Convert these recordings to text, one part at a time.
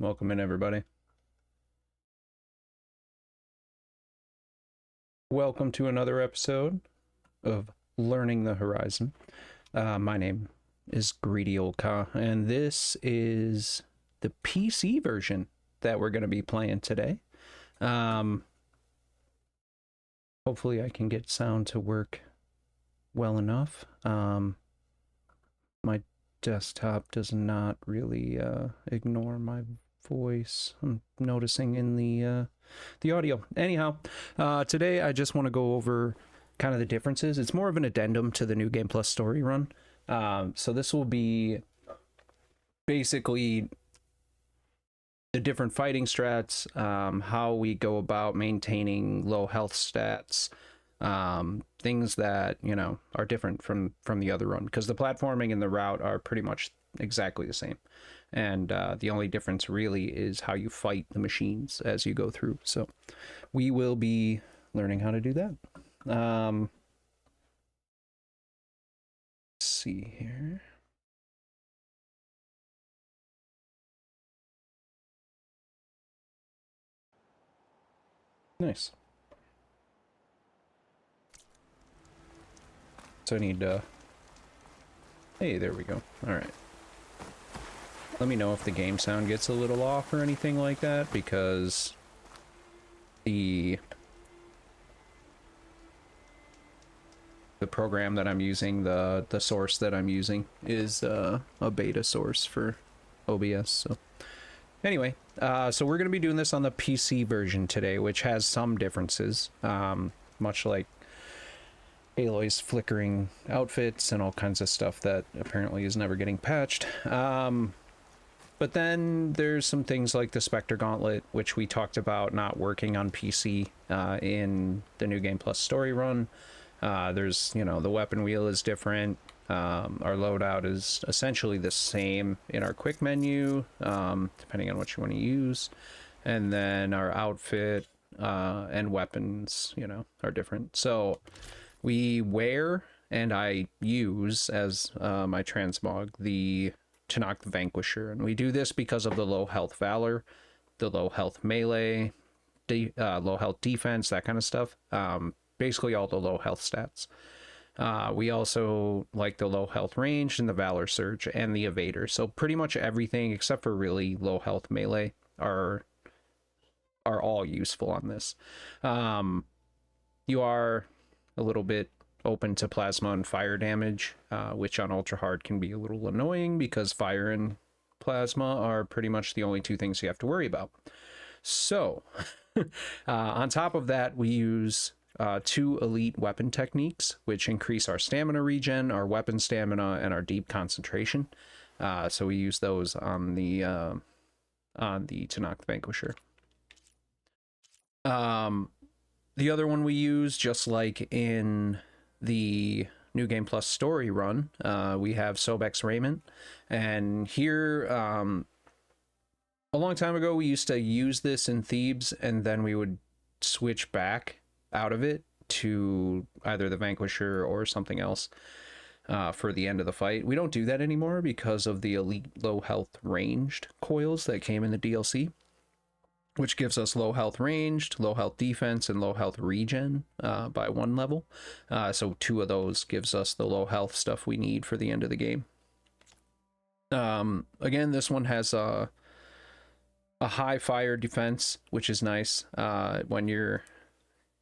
Welcome in, everybody. Welcome to another episode of Learning the Horizon. My name is Greedy Old Ka, and this is the PC version that we're going to be playing today. Hopefully I can get sound to work well enough. My desktop does not really ignore my voice. I'm noticing in the audio. Anyhow, today I just want to go over kind of the differences. It's more of an addendum to the New Game Plus story run. So this will be basically the different fighting strats, how we go about maintaining low health stats, things that, you know, are different from the other run, because the platforming and the route are pretty much exactly the same, and the only difference really is how you fight the machines as you go through. So we will be learning how to do that. Let's see here. Nice. So I need hey, there we go. All right. Let me know if the game sound gets a little off or anything like that, because the program that I'm using, the source that I'm using, is a beta source for OBS. So anyway, so we're going to be doing this on the PC version today, which has some differences, much like Aloy's flickering outfits and all kinds of stuff that apparently is never getting patched. But then there's some things like the Spectre Gauntlet, which we talked about not working on PC in the New Game Plus story run. There's, you know, the weapon wheel is different. Our loadout is essentially the same in our quick menu, depending on what you want to use. And then our outfit and weapons, you know, are different. So we wear, and I use as my transmog, the Tanakh the Vanquisher, and we do this because of the low health Valor, the low health melee, low health defense, that kind of stuff. Basically all the low health stats. We also like the low health range and the Valor Surge and the Evader. So pretty much everything except for really low health melee are all useful on this. You are a little bit open to plasma and fire damage, which on ultra hard can be a little annoying because fire and plasma are pretty much the only two things you have to worry about. So on top of that, we use two elite weapon techniques, which increase our stamina regen, our weapon stamina, and our deep concentration. So we use those on the Tanakh the Vanquisher. The other one we use, just like in the New Game Plus story run, we have Sobek's Raiment, and here a long time ago we used to use this in Thebes, and then we would switch back out of it to either the Vanquisher or something else for the end of the fight. We don't do that anymore because of the elite low health ranged coils that came in the DLC, which gives us low health ranged, low health defense, and low health regen by one level. So two of those gives us the low health stuff we need for the end of the game. Again, this one has a high fire defense, which is nice when you're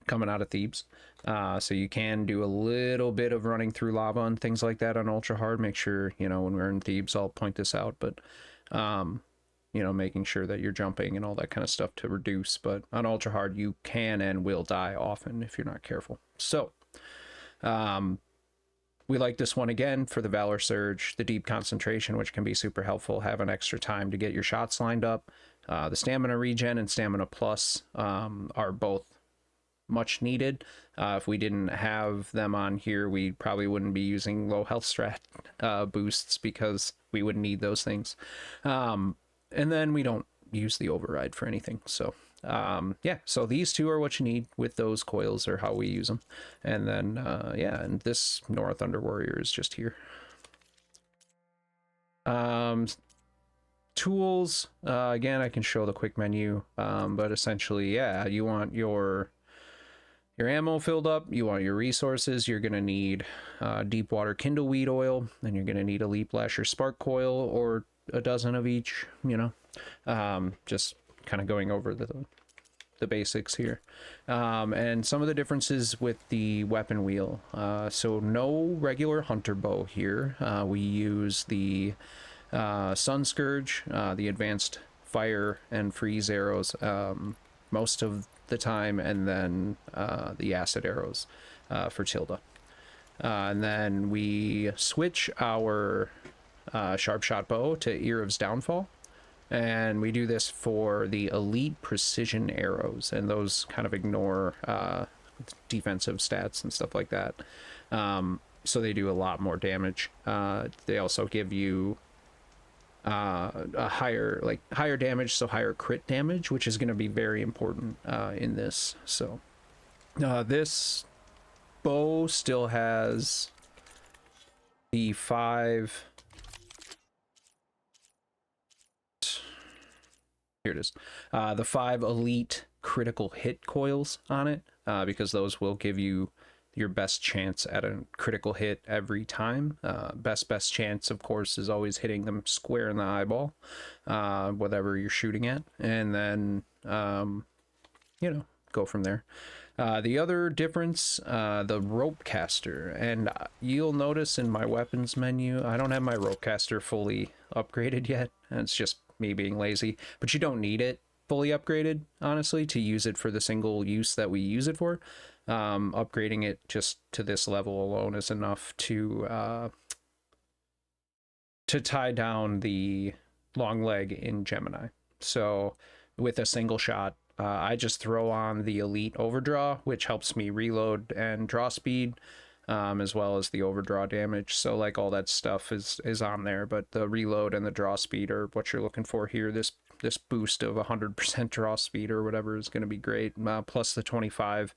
coming out of Thebes. So you can do a little bit of running through lava and things like that on ultra hard. Make sure, you know, when we're in Thebes, I'll point this out, but you know, making sure that you're jumping and all that kind of stuff to reduce. But on ultra hard, you can and will die often if you're not careful. So we like this one again for the Valor Surge, the deep concentration, which can be super helpful, having extra time to get your shots lined up. The stamina regen and stamina plus are both much needed. If we didn't have them on here, we probably wouldn't be using low health strat boosts, because we wouldn't need those things. And then we don't use the override for anything. So yeah, so these two are what you need with those coils, or how we use them. And then yeah, and this Nora Thunder Warrior is just here. Tools, again, I can show the quick menu, but essentially, yeah, you want your ammo filled up, you want your resources, you're going to need deep water kindleweed oil, and you're going to need a leaf lasher spark coil, or a dozen of each, you know. Just kind of going over the basics here. And some of the differences with the weapon wheel. So no regular hunter bow here. We use the Sun Scourge, the advanced fire and freeze arrows most of the time, and then the acid arrows for Tilda. And then we switch our sharp shot bow to Ear of's Downfall. And we do this for the elite precision arrows, and those kind of ignore defensive stats and stuff like that. So they do a lot more damage. They also give you a higher damage, so higher crit damage, which is going to be very important in this. So this bow still has the 5. Here it is. The 5 elite critical hit coils on it, because those will give you your best chance at a critical hit every time. Best chance, of course, is always hitting them square in the eyeball, whatever you're shooting at, and then you know, go from there. The other difference, the rope caster, and you'll notice in my weapons menu, I don't have my rope caster fully upgraded yet, and it's just me being lazy, but you don't need it fully upgraded, honestly, to use it for the single use that we use it for. Upgrading it just to this level alone is enough to tie down the long leg in Gemini. So with a single shot, I just throw on the elite overdraw, which helps me reload and draw speed, as well as the overdraw damage. So like all that stuff is on there, but the reload and the draw speed are what you're looking for here. This boost of 100% draw speed or whatever is going to be great, plus the 25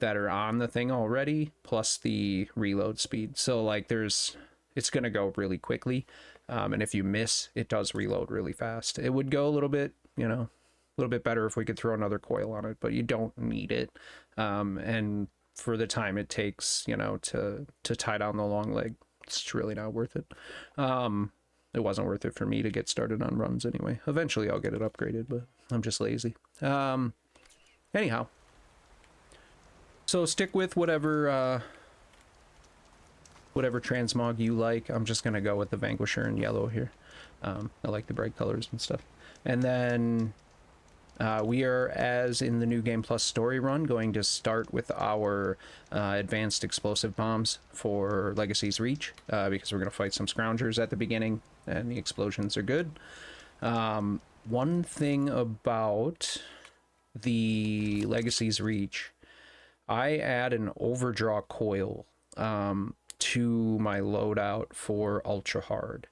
that are on the thing already, plus the reload speed. So like it's going to go really quickly, and if you miss, it does reload really fast. It would go a little bit, you know, a little bit better if we could throw another coil on it, but you don't need it. And for the time it takes, you know, to tie down the long leg, it's really not worth it. It wasn't worth it for me to get started on runs anyway. Eventually I'll get it upgraded, but I'm just lazy. Anyhow, so stick with whatever transmog you like. I'm just gonna go with the Vanquisher in yellow here. I like the bright colors and stuff. And then we are, as in the New Game Plus story run, going to start with our advanced explosive bombs for Legacy's Reach, because we're going to fight some scroungers at the beginning, and the explosions are good. One thing about the Legacy's Reach, I add an overdraw coil to my loadout for Ultra Hard.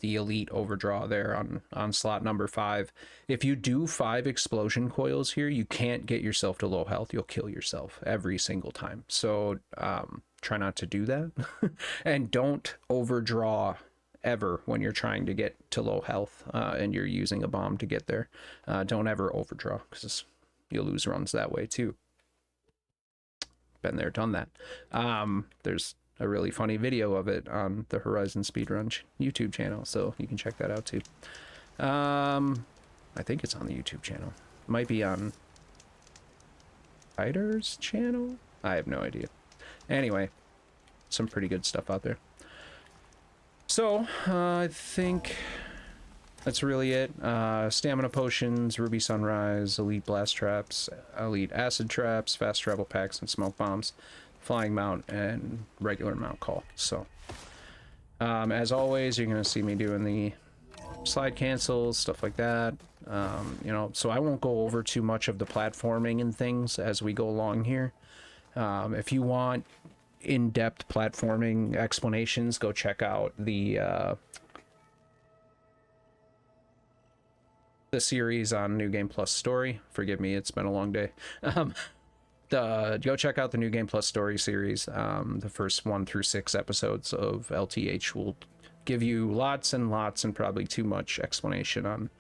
The elite overdraw there on slot number 5. If you do 5 explosion coils here, you can't get yourself to low health. You'll kill yourself every single time. So try not to do that. And don't overdraw ever when you're trying to get to low health and you're using a bomb to get there. Don't ever overdraw, because you'll lose runs that way too. Been there, done that. There's a really funny video of it on the Horizon Speedrun YouTube channel, so you can check that out too. I think it's on the YouTube channel. It might be on Fighter's channel? I have no idea. Anyway, some pretty good stuff out there. So, I think that's really it. Stamina potions, Ruby Sunrise, elite blast traps, elite acid traps, fast travel packs, and smoke bombs, flying mount, and regular mount call. So as always, you're gonna see me doing the slide cancels, stuff like that. You know, so I won't go over too much of the platforming and things as we go along here. If you want in-depth platforming explanations, go check out the series on New Game Plus Story. Forgive me, it's been a long day. Go check out the New Game Plus Story series. The first 1 through 6 episodes of LTH will give you lots and lots and probably too much explanation on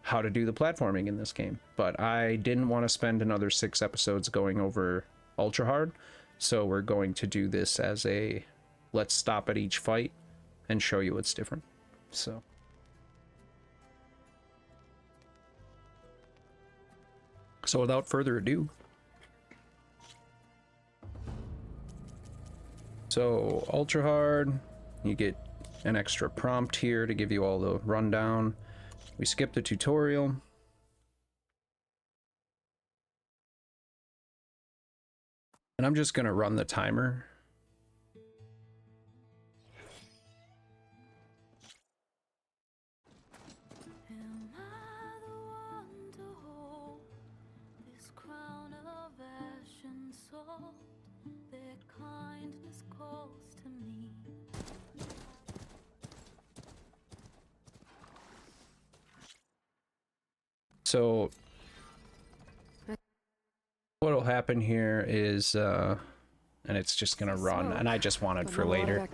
how to do the platforming in this game. But I didn't want to spend another 6 episodes going over ultra hard, so we're going to do this as a let's stop at each fight and show you what's different. So without further ado, so ultra hard, you get an extra prompt here to give you all the rundown. We skip the tutorial. And I'm just going to run the timer. Am I the one to hold this crown of ash and salt? Their kindness calls to me. So what'll happen here is and it's just gonna run, and I just wanted for later.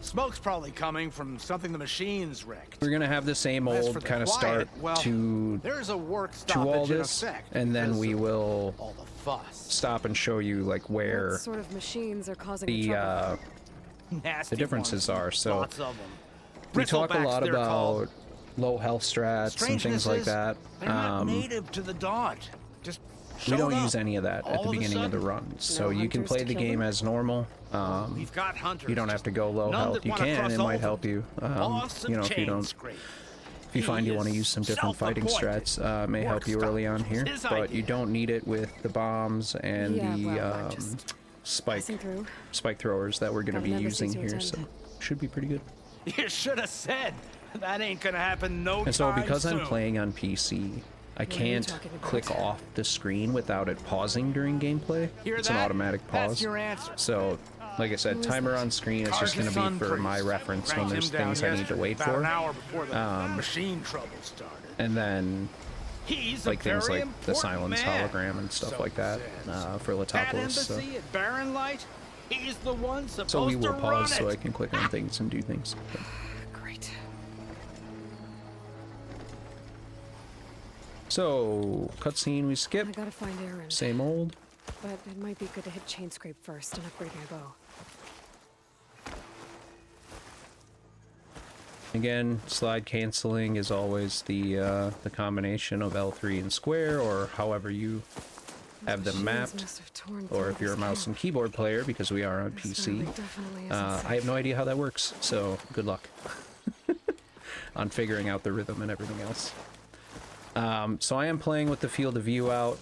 Smoke's probably coming from something the machines wrecked. We're gonna have the same old kind of start to there's a work all this, and then we will all the fuss. Stop and show you like where what sort of machines are causing the differences are. So Lots of them. we talk a lot Bristlebacks, they're about called. low health strats and things like that. They're not native to the dot. Just we don't showed use up any of that at all the of a beginning of the sudden. run, so No you can hunters play to the kill game them? as normal. We've got hunters. You don't have to go low None health. that You wanna can, cross it might over. help you. Boss of You know, if you don't, Chainscrape. if you find you He want to is use some different fighting self-appointed. strats, may help you early on here, His but idea. you don't need it with the bombs and Yeah, the well, I'm just spike through. throwers that we're going to Gotta be never using cease to here, so attend. should be pretty good. You should have said that ain't gonna happen no And so time because I'm soon. playing on PC, I are you can't talking about? click off the screen without it pausing during gameplay. Hear It's an that? automatic That's pause. your answer. So, like I said, timer on screen is just going to be for my reference when there's things I need to wait About an for. hour before the machine trouble started. And then He's like a things very like the important silence man, hologram and stuff so like that says. for That Latopolis. So. embassy at Barren Light, he's the one supposed So we will to run pause so I it. can click on things and do things. Great. So, cutscene we skip. I gotta find Aaron, Same old. but it might be good to hit Chainscrape first and upgrade my bow. Again, slide canceling is always the combination of L3 and square, or however you have them Machines mapped. must have torn Or through if you're a this mouse camp. and keyboard player, because we are on This PC. really definitely isn't I have no idea how that works, so good luck on figuring out the rhythm and everything else. So I am playing with the field of view out.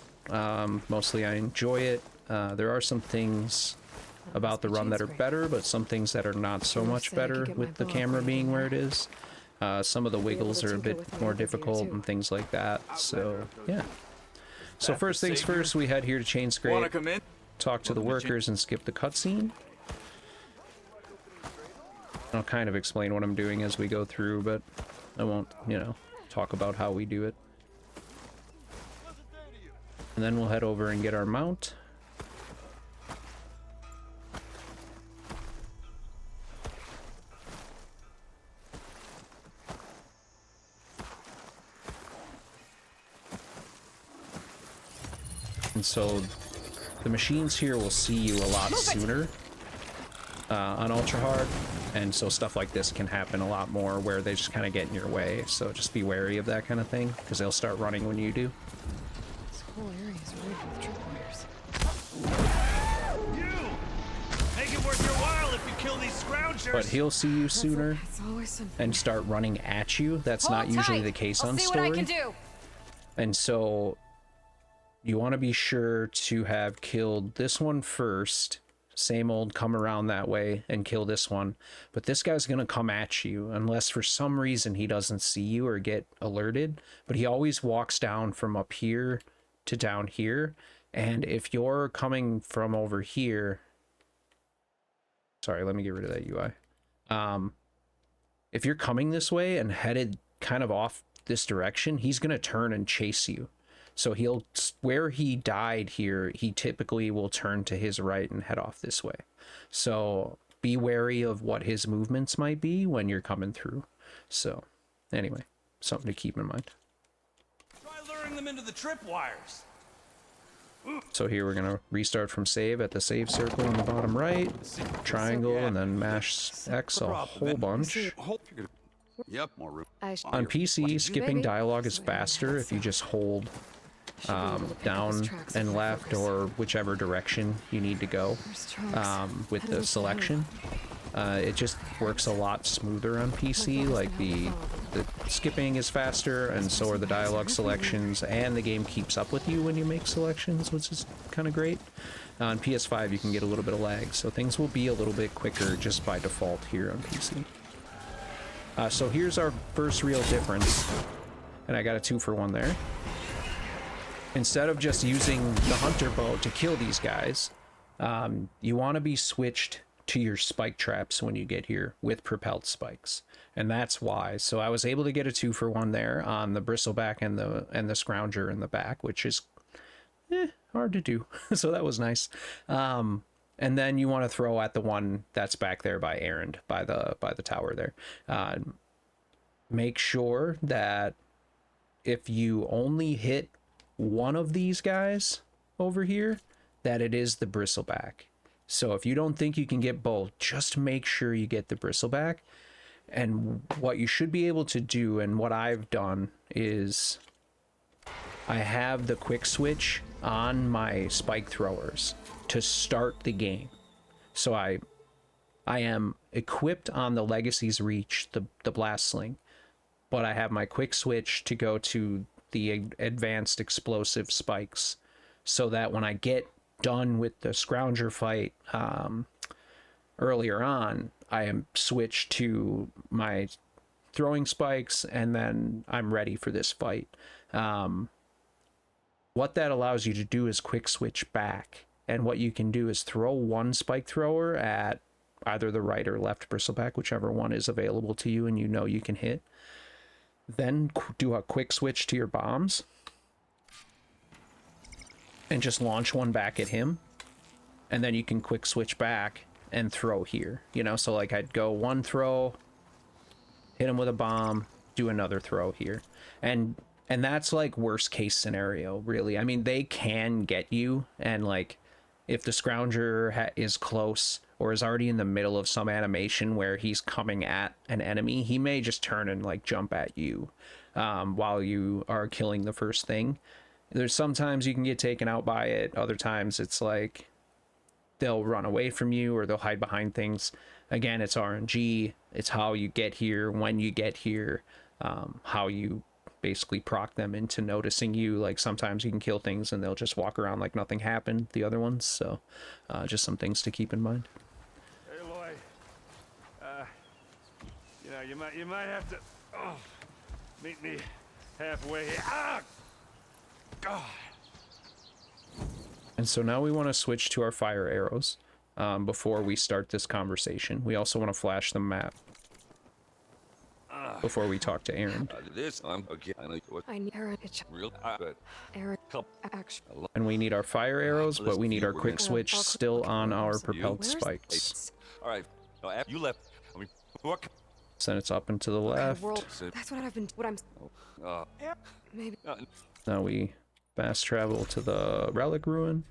Mostly I enjoy it. There are some things about the run that are better, but some things that are not so much better with the camera being where it is. Some of the wiggles are a bit more difficult and things like that. So yeah. So first things first, we head here to Chainscrape, talk to the workers, and skip the cutscene. I'll kind of explain what I'm doing as we go through, but I won't, you know, talk about how we do it. And then we'll head over and get our mount. And so the machines here will see you a lot sooner on ultra hard, and so stuff like this can happen a lot more where they just kind of get in your way. So just be wary of that kind of thing, because they'll start running when you do. This whole area is rigged with tripwires. You! Make it worth your while if you kill these scroungers! But he'll see you sooner It's always something. and start running at you. That's not usually the case on story. I'll see what I can do. And so you want to be sure to have killed this one first. Same old, come around that way and kill this one. But this guy's going to come at you unless for some reason he doesn't see you or get alerted. But he always walks down from up here to down here. And if you're coming from over here... Sorry, let me get rid of that UI. If you're coming this way and headed kind of off this direction, he's going to turn and chase you. So he'll, where he died here, he typically will turn to his right and head off this way. So be wary of what his movements might be when you're coming through. So anyway, something to keep in mind. Try luring them into the tripwires. So here we're gonna restart from save at the save circle in the bottom right, triangle, and then mash X a whole bunch. Yep, more room. On PC, skipping dialogue is faster if you just hold down and left or whichever direction you need to go with the selection. It just works a lot smoother on PC. Like the skipping is faster, and so are the dialogue selections, and the game keeps up with you when you make selections, which is kind of great. On PS5 you can get a little bit of lag, so things will be a little bit quicker just by default here on PC. So here's our first real difference, and I got a 2-for-1 there. Instead of just using the hunter bow to kill these guys, you want to be switched to your spike traps when you get here with propelled spikes, and that's why. So I was able to get a 2-for-1 there on the bristleback and the scrounger in the back, which is hard to do. So that was nice. And then you want to throw at the one that's back there by Errand, by the tower there. Make sure that if you only hit one of these guys over here, that it is the bristleback. So if you don't think you can get both, just make sure you get the bristleback. And what you should be able to do, and what I've done, is I have the quick switch on my spike throwers to start the game. So I am equipped on the Legacy's Reach, the blast sling, but I have my quick switch to go to the advanced explosive spikes, so that when I get done with the scrounger fight earlier on, I am switched to my throwing spikes, and then I'm ready for this fight. What that allows you to do is quick switch back, and what you can do is throw one spike thrower at either the right or left bristleback, whichever one is available to you and you know you can hit. Then do a quick switch to your bombs and just launch one back at him, and then you can quick switch back and throw here, you know. So like I'd go one throw, hit him with a bomb, do another throw here, and that's like worst case scenario, really. I mean, they can get you, and like if the scrounger is close or is already in the middle of some animation where he's coming at an enemy, he may just turn and like jump at you while you are killing the first thing. There's sometimes you can get taken out by it, other times it's like they'll run away from you or they'll hide behind things. Again, it's RNG. It's how you get here, when you get here, how you basically proc them into noticing you. Like sometimes you can kill things and they'll just walk around like nothing happened, the other ones. So just some things to keep in mind. Hey, Lloyd. You know, you might have to meet me halfway here. Ah! God. And so now we want to switch to our fire arrows before we start this conversation. We also want to flash the map before we talk to Aaron. I need Aaron. It's Real good. Aaron. Help. Actually, And we need our fire arrows, but we need our quick switch still on our propelled Where's- spikes. All right. No, after you left. I mean, what? Then it's up and to the left. world. That's what I've been. What I'm. Maybe. Now we fast travel to the relic ruin.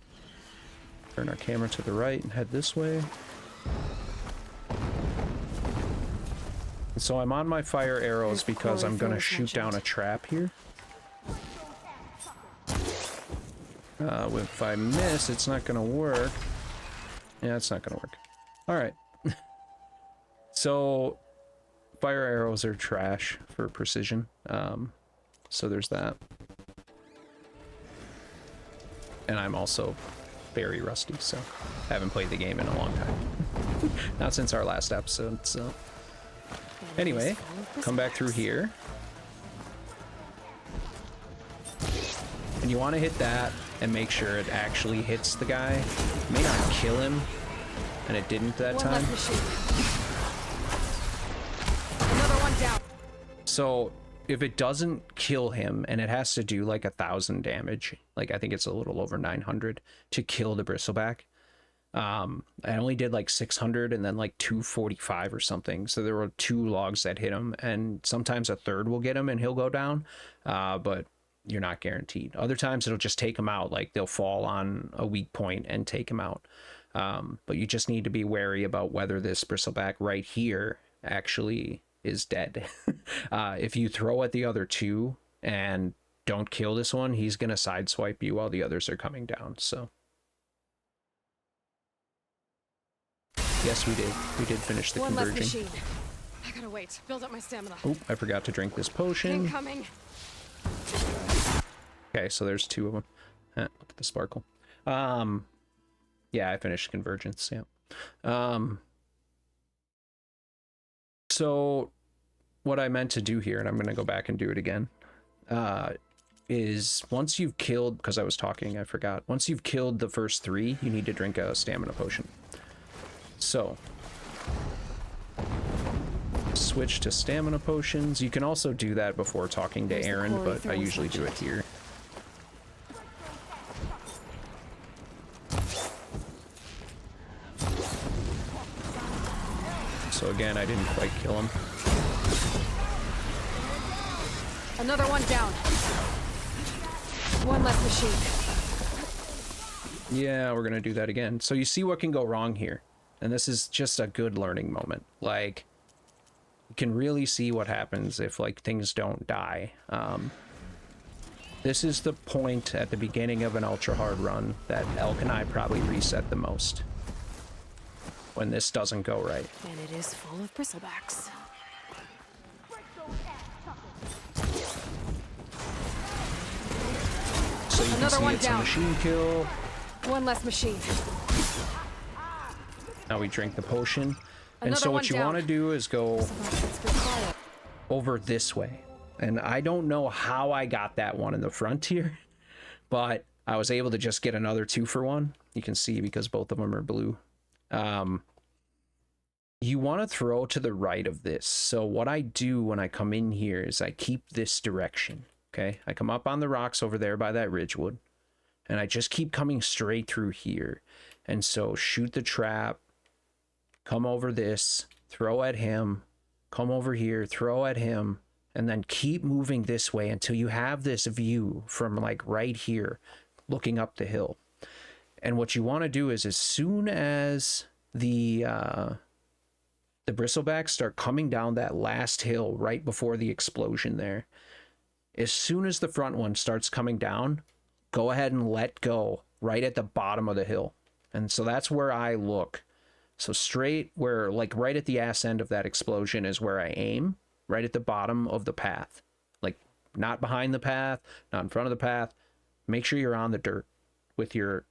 Turn our camera to the right and head this way. So I'm on my fire arrows because I'm gonna shoot down a trap here. If I miss, it's not gonna work. Yeah, it's not gonna work. All right. So fire arrows are trash for precision. So there's that. And I'm also very rusty, so I haven't played the game in a long time. Not since our last episode, so. Anyway, come back through here. And you want to hit that and make sure it actually hits the guy. It may not kill him, and it didn't that One time. left machine. Another one down. So if it doesn't kill him, and it has to do like 1,000 damage, like I think it's a little over 900 to kill the bristleback, I only did like 600 and then like 245 or something. So there were 2 logs that hit him, and sometimes a third will get him and he'll go down. But you're not guaranteed. Other times it'll just take him out. Like they'll fall on a weak point and take him out. But you just need to be wary about whether this bristleback right here actually is dead. If you throw at the other 2 and don't kill this one, he's going to sideswipe you while the others are coming down. So yes, we did finish the One less converging. machine. I gotta wait. Build up my stamina. Oh, I forgot to drink this potion. Incoming. Okay, so there's 2 of them. Look at the sparkle. Yeah, I finished convergence. Yeah. So what I meant to do here, and I'm going to go back and do it again, is once you've killed, because I was talking, I forgot. Once you've killed the first 3, you need to drink a stamina potion. So switch to stamina potions. You can also do that before talking to Aaron, but I usually do it here. So again, I didn't quite kill him. Another one down. One less machine. Yeah, we're gonna do that again. So you see what can go wrong here. And this is just a good learning moment. Like, you can really see what happens if, like, things don't die. This is the point at the beginning of an ultra hard run that Elk and I probably reset the most. When this doesn't go right. And it is full of bristlebacks. So you can Another see one it's down. a machine kill. One less machine. Now we drink the potion. And Another so one what you down. want to do is go Let's go quiet. over this way. And I don't know how I got that one in the front here, but I was able to just get another 2 for 1. You can see because both of them are blue. You want to throw to the right of this. So what I do when I come in here is I keep this direction. Okay, I come up on the rocks over there by that ridgewood, and I just keep coming straight through here. And so shoot the trap, come over this, throw at him, come over here, throw at him, and then keep moving this way until you have this view from like right here looking up the hill. And what you want to do is as soon as the bristlebacks start coming down that last hill right before the explosion there, as soon as the front one starts coming down, go ahead and let go right at the bottom of the hill. And so that's where I look. So straight where, like right at the ass end of that explosion is where I aim, right at the bottom of the path. Like not behind the path, not in front of the path. Make sure you're on the dirt with your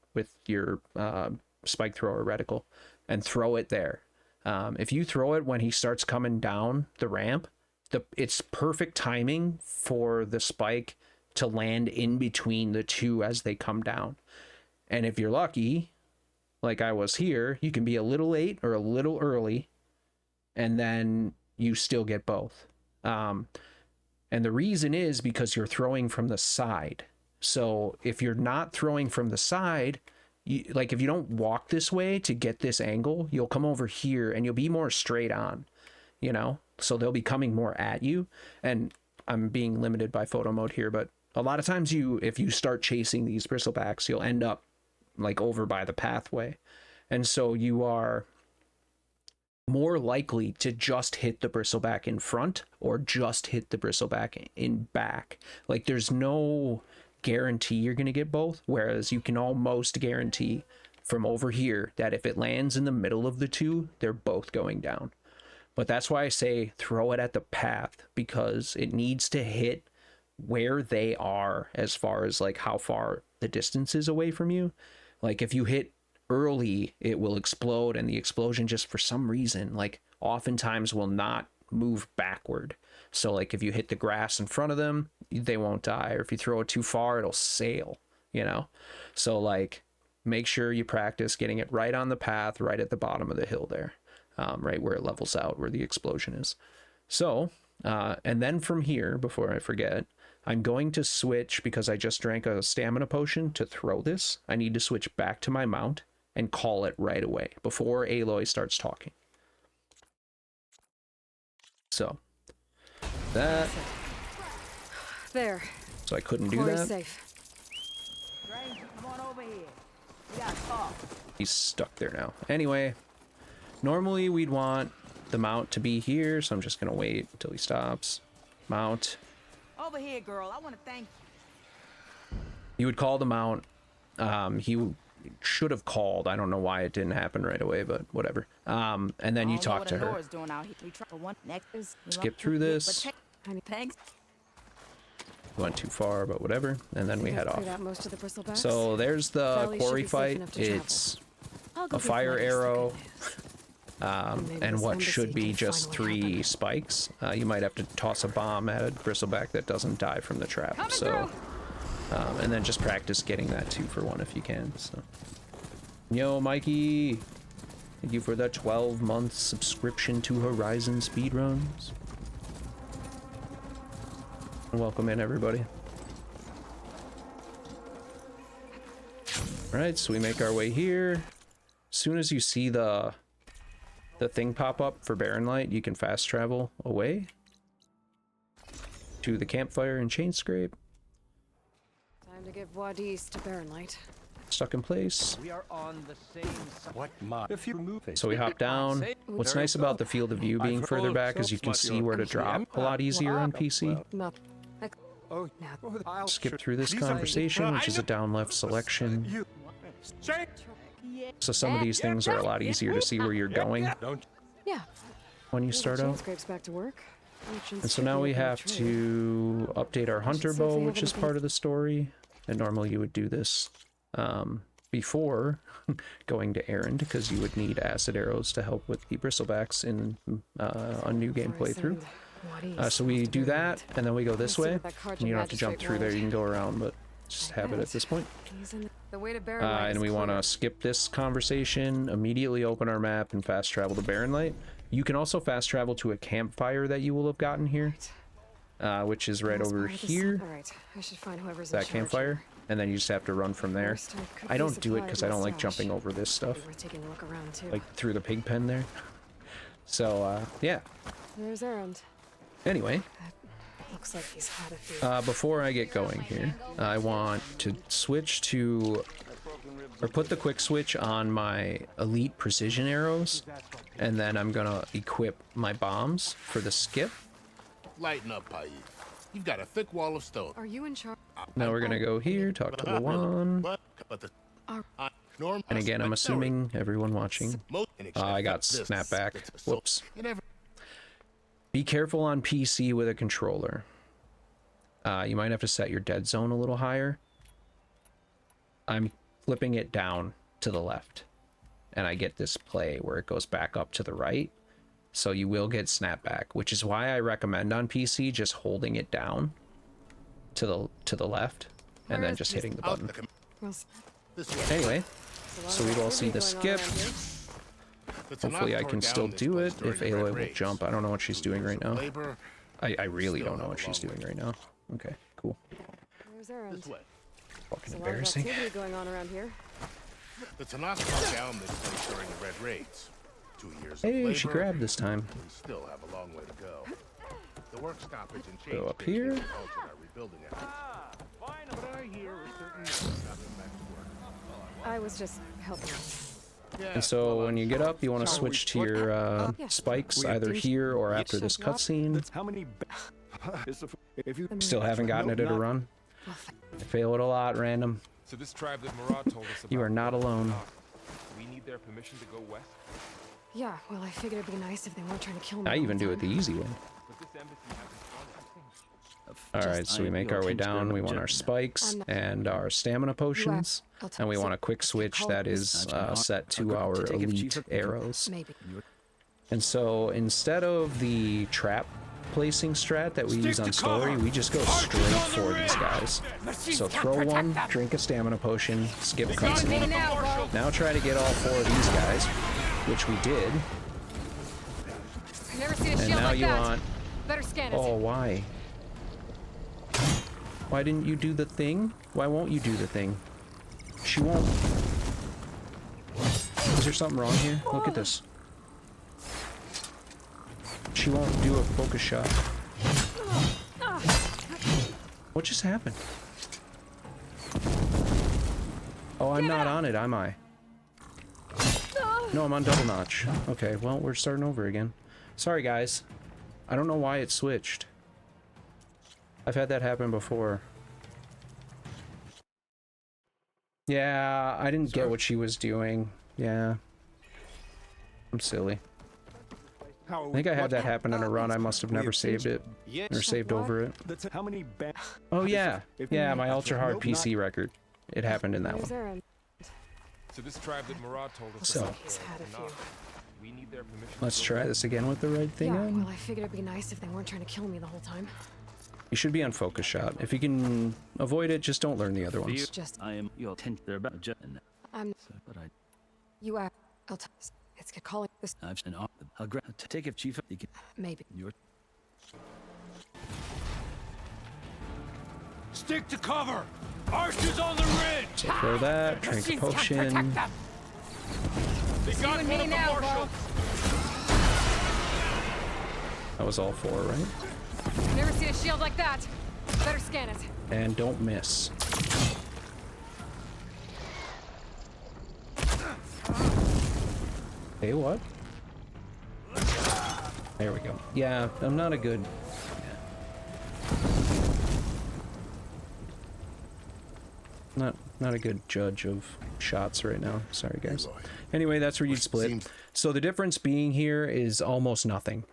spike thrower reticle and throw it there. If you throw it when he starts coming down the ramp, it's perfect timing for the spike to land in between the 2 as they come down. And if you're lucky, like I was here, you can be a little late or a little early, and then you still get both. And the reason is because you're throwing from the side. So if you're not throwing from the side, like if you don't walk this way to get this angle, you'll come over here and you'll be more straight on, you know? So they'll be coming more at you. And I'm being limited by photo mode here, but a lot of times if you start chasing these bristlebacks, you'll end up like over by the pathway. And so you are more likely to just hit the bristleback in front or just hit the bristleback in back. Like there's no guarantee you're going to get both, whereas you can almost guarantee from over here that if it lands in the middle of the 2, they're both going down. But that's why I say throw it at the path, because it needs to hit where they are as far as like how far the distance is away from you. Like if you hit early, it will explode, and the explosion just for some reason like oftentimes will not move backward. So like if you hit the grass in front of them, they won't die, or if you throw it too far, it'll sail, you know? So like make sure you practice getting it right on the path, right at the bottom of the hill there, right where it levels out, where the explosion is. So and then from here, before I forget, I'm going to switch, because I just drank a stamina potion to throw this. I need to switch back to my mount and call it right away before Aloy starts talking. So that. There. So I couldn't do Quarry's that. safe. Come on over here. We gotta talk. He's stuck there now. Anyway, normally we'd want the mount to be here, so I'm just gonna wait until he stops. Mount. Over here, girl. I want to thank you. You would call the mount. He should have called. I don't know why it didn't happen right away, but whatever. And then you talk to her. Doing out here. We try for one next is Skip through this. Thanks. Went too far, but whatever. And then we head off. Cleared out most of the bristlebacks. So there's the Valley should quarry be safe fight. enough to travel. It's I'll go a give fire Marcus the arrow. good news. Maybe And this what embassy should be can just finally 3 happen. spikes. You might have to toss a bomb at a bristleback that doesn't die from the trap. So, and then just practice getting that 2-for-1 if you can. So, yo, Mikey, thank you for the 12-month subscription to Horizon Speedruns. Welcome in, everybody. All right, so we make our way here. As soon as you see the thing pop up for Barren Light, you can fast travel away to the campfire and chain scrape. Time to give Wadis to Barren Light. Stuck in place. We are on the same side. What mod? If you move it. So we hop down. What's nice about the field of view being further back is you can see where to drop a lot easier on PC. No. Oh, I'll Skip through this conversation, which is a down left selection. You. So some of these things are a lot easier to see where you're going Don't. Yeah. when you start Chain out. scrape's back to work. And so now we have to update our hunter see if bow, they have which is anything. part of the story. And normally you would do this before going to errand, because you would need acid arrows to help with the bristlebacks in a new game playthrough. So we do that, and then we go this way. And you don't have to jump through there, you can go around, but just have it at this point. The way to Barren Light And is we want to clear. skip this conversation, immediately open our map, and fast travel to Barren Light. You can also fast travel to a campfire that you will have gotten here, which is right That's over part of the here, All right. I should find whoever's in that charge campfire, here. and then you just have to run from there. First, could I use don't do it supplies because in I the don't like stash. jumping over this stuff, Maybe worth taking a look around too. like through the pig pen there. So, yeah. There's Errand. Anyway, Looks like he's had a few. before I get going here, I want to switch to, or put the quick switch on my elite precision arrows, and then I'm gonna equip my bombs for the skip. Lighten up, Paid. You've got a thick wall of stone. Are you in charge? Now we're gonna go here, talk to Lawan, But the Are- norm. and again, I'm assuming everyone watching. I got this. snapback. So- Whoops. You never- Be careful on PC with a controller. You might have to set your dead zone a little higher. I'm flipping it down to the left, and I get this play where it goes back up to the right. So you will get snapback, which is why I recommend on PC just holding it down to the left, and then just hitting the Out button. the com- Well, This way. Anyway, there's a so lot we've of all seen the activity going skip. on around here. The Hopefully I Tanakh can tore still down this do place it during if the Red Aloy will Raids. jump. I don't know what she's 2 doing years right of now. labor. I really Still don't know have what a she's long doing way right to now. Okay, cool. There's Errand. This way. Fucking There's a lot of embarrassing. activity going on around here. The Tanakh tore down this place during the Red Raids. 2 years of Hey, labor. she grabbed this time. We still have a long way to go. The work stoppage and change. Go up station here. halted our rebuilding efforts. But I hear a certain nothing back to work. I was just helping out. Yeah, And so well, when you get up, you want to Shall we switch to your Yeah. spikes We have either these- here or after this cutscene. How many? If you Still haven't gotten it at a run. Well, I fail it a lot, random. So this tribe that Murat told us about. You are not alone. We need their permission to go west. yeah, well, I figured it'd be nice if they weren't trying to kill me. I all even do it the time. easy way. But this embassy has All right, so we make our way down. We want our spikes and our stamina potions, I'll tell and we you want a something. quick switch that is set to our elite arrows. Maybe. And so instead of the trap placing strat that we use on story, we just go straight for these guys. So throw one, drink a stamina potion, skip cutscene. Now try to get all 4 of these guys, which we did. I've never seen a And shield now like you that. want... Better scan it. Oh, why? Why didn't you do the thing? Why won't you do the thing? She won't. there something wrong here? Look at this. She won't do a focus shot. What just happened? Oh, I'm not on it, am I? No, I'm on double notch. Okay, well, we're starting over again. Sorry, guys. I don't know why it switched. I've had that happen before. Yeah, I didn't get what she was doing. Yeah. I'm silly. I think I had that happen in a run. I must have never saved it. Or saved over it. How many Oh, yeah. Yeah, my ultra hard PC record. It happened in that Where's one. Aaron? So this tribe that Murad told us So- about, He's had a few. we need their permission. Let's try this again with the right thing Yeah, on. well, I figured it'd be nice if they weren't trying to kill me the whole time. You should be on focus shot. If you can avoid it, just don't learn the other ones. Just, I am your tent. They're about to I'm. but You are. I'll tell. It's calling this. I've an off. I'll take it, Chief. You can. Maybe. Your Stick to cover! Archers on the ridge! So throw that, drink a potion. They got one of the marshals! That was all 4, right? Never seen a shield like that. Better scan it. And don't miss. Hey, what? There we go. Yeah, I'm not a good... Not a good judge of shots right now. Sorry, guys. Anyway, that's where you'd split. So the difference being here is almost nothing.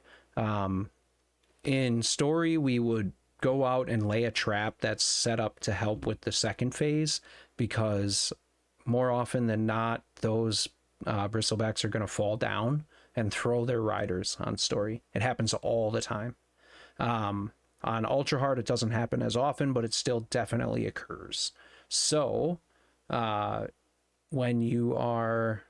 In story, we would go out and lay a trap that's set up to help with the second phase, because more often than not, those bristlebacks are going to fall down and throw their riders on story. It happens all the time. On ultra hard, it doesn't happen as often, but it still definitely occurs. So when you are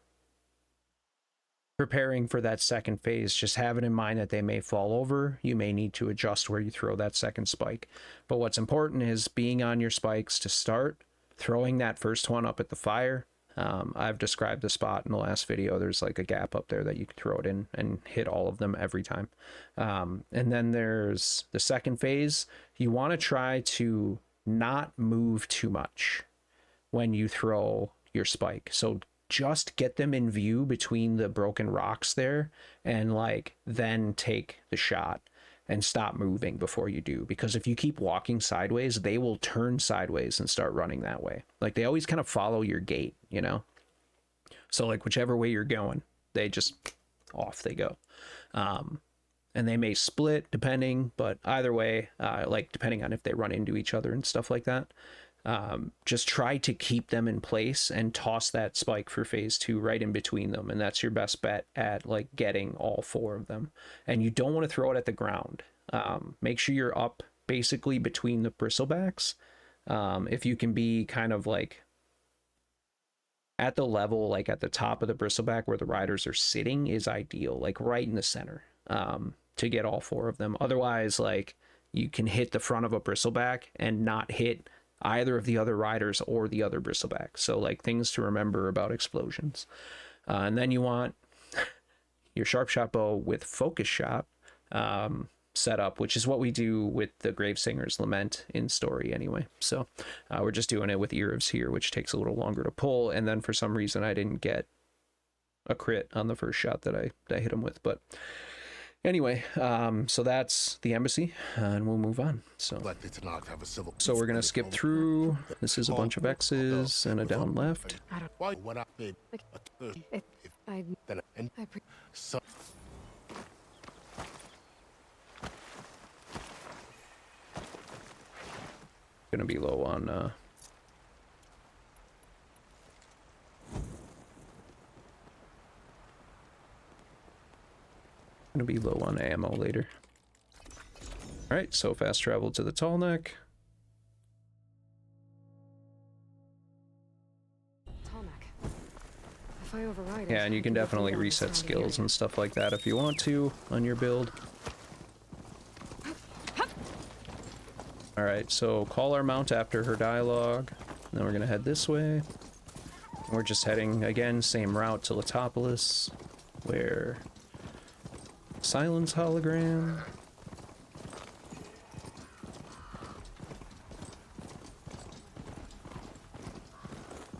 preparing for that second phase, just have it in mind that they may fall over. You may need to adjust where you throw that second spike. But what's important is being on your spikes to start, throwing that first one up at the fire. I've described the spot in the last video. There's like a gap up there that you can throw it in and hit all of them every time. And then there's the second phase. You want to try to not move too much when you throw your spike. So just get them in view between the broken rocks there, and like then take the shot and stop moving before you do, because if you keep walking sideways, they will turn sideways and start running that way. Like they always kind of follow your gait, you know? So like whichever way you're going, they just off they go. And they may split depending, but either way, like depending on if they run into each other and stuff like that, just try to keep them in place and toss that spike for phase 2 right in between them. And that's your best bet at like getting all 4 of them. And you don't want to throw it at the ground. Make sure you're up basically between the bristlebacks. If you can be kind of like at the level, like at the top of the bristleback where the riders are sitting is ideal, like right in the center, to get all 4 of them. Otherwise, like you can hit the front of a bristleback and not hit either of the other riders or the other bristleback. So like things to remember about explosions. And then you want your sharp shot bow with focus shot set up, which is what we do with the Gravesinger's Lament in story anyway. So we're just doing it with Earevs here, which takes a little longer to pull. And then for some reason I didn't get a crit on the first shot that I hit him with. But anyway, so that's the embassy, and we'll move on. So we're gonna skip through. This is a bunch of X's and a down left. I don't. Gonna be low on gonna be low on ammo later. All right, so fast travel to the tall neck. Tall neck. If I override it, Yeah, and you can I definitely go reset down the skills and stuff like that if you want to on your build. All right, so call our mount after her dialogue. Then we're gonna head this way. We're just heading, again, same route to Letopolis, where Silence hologram.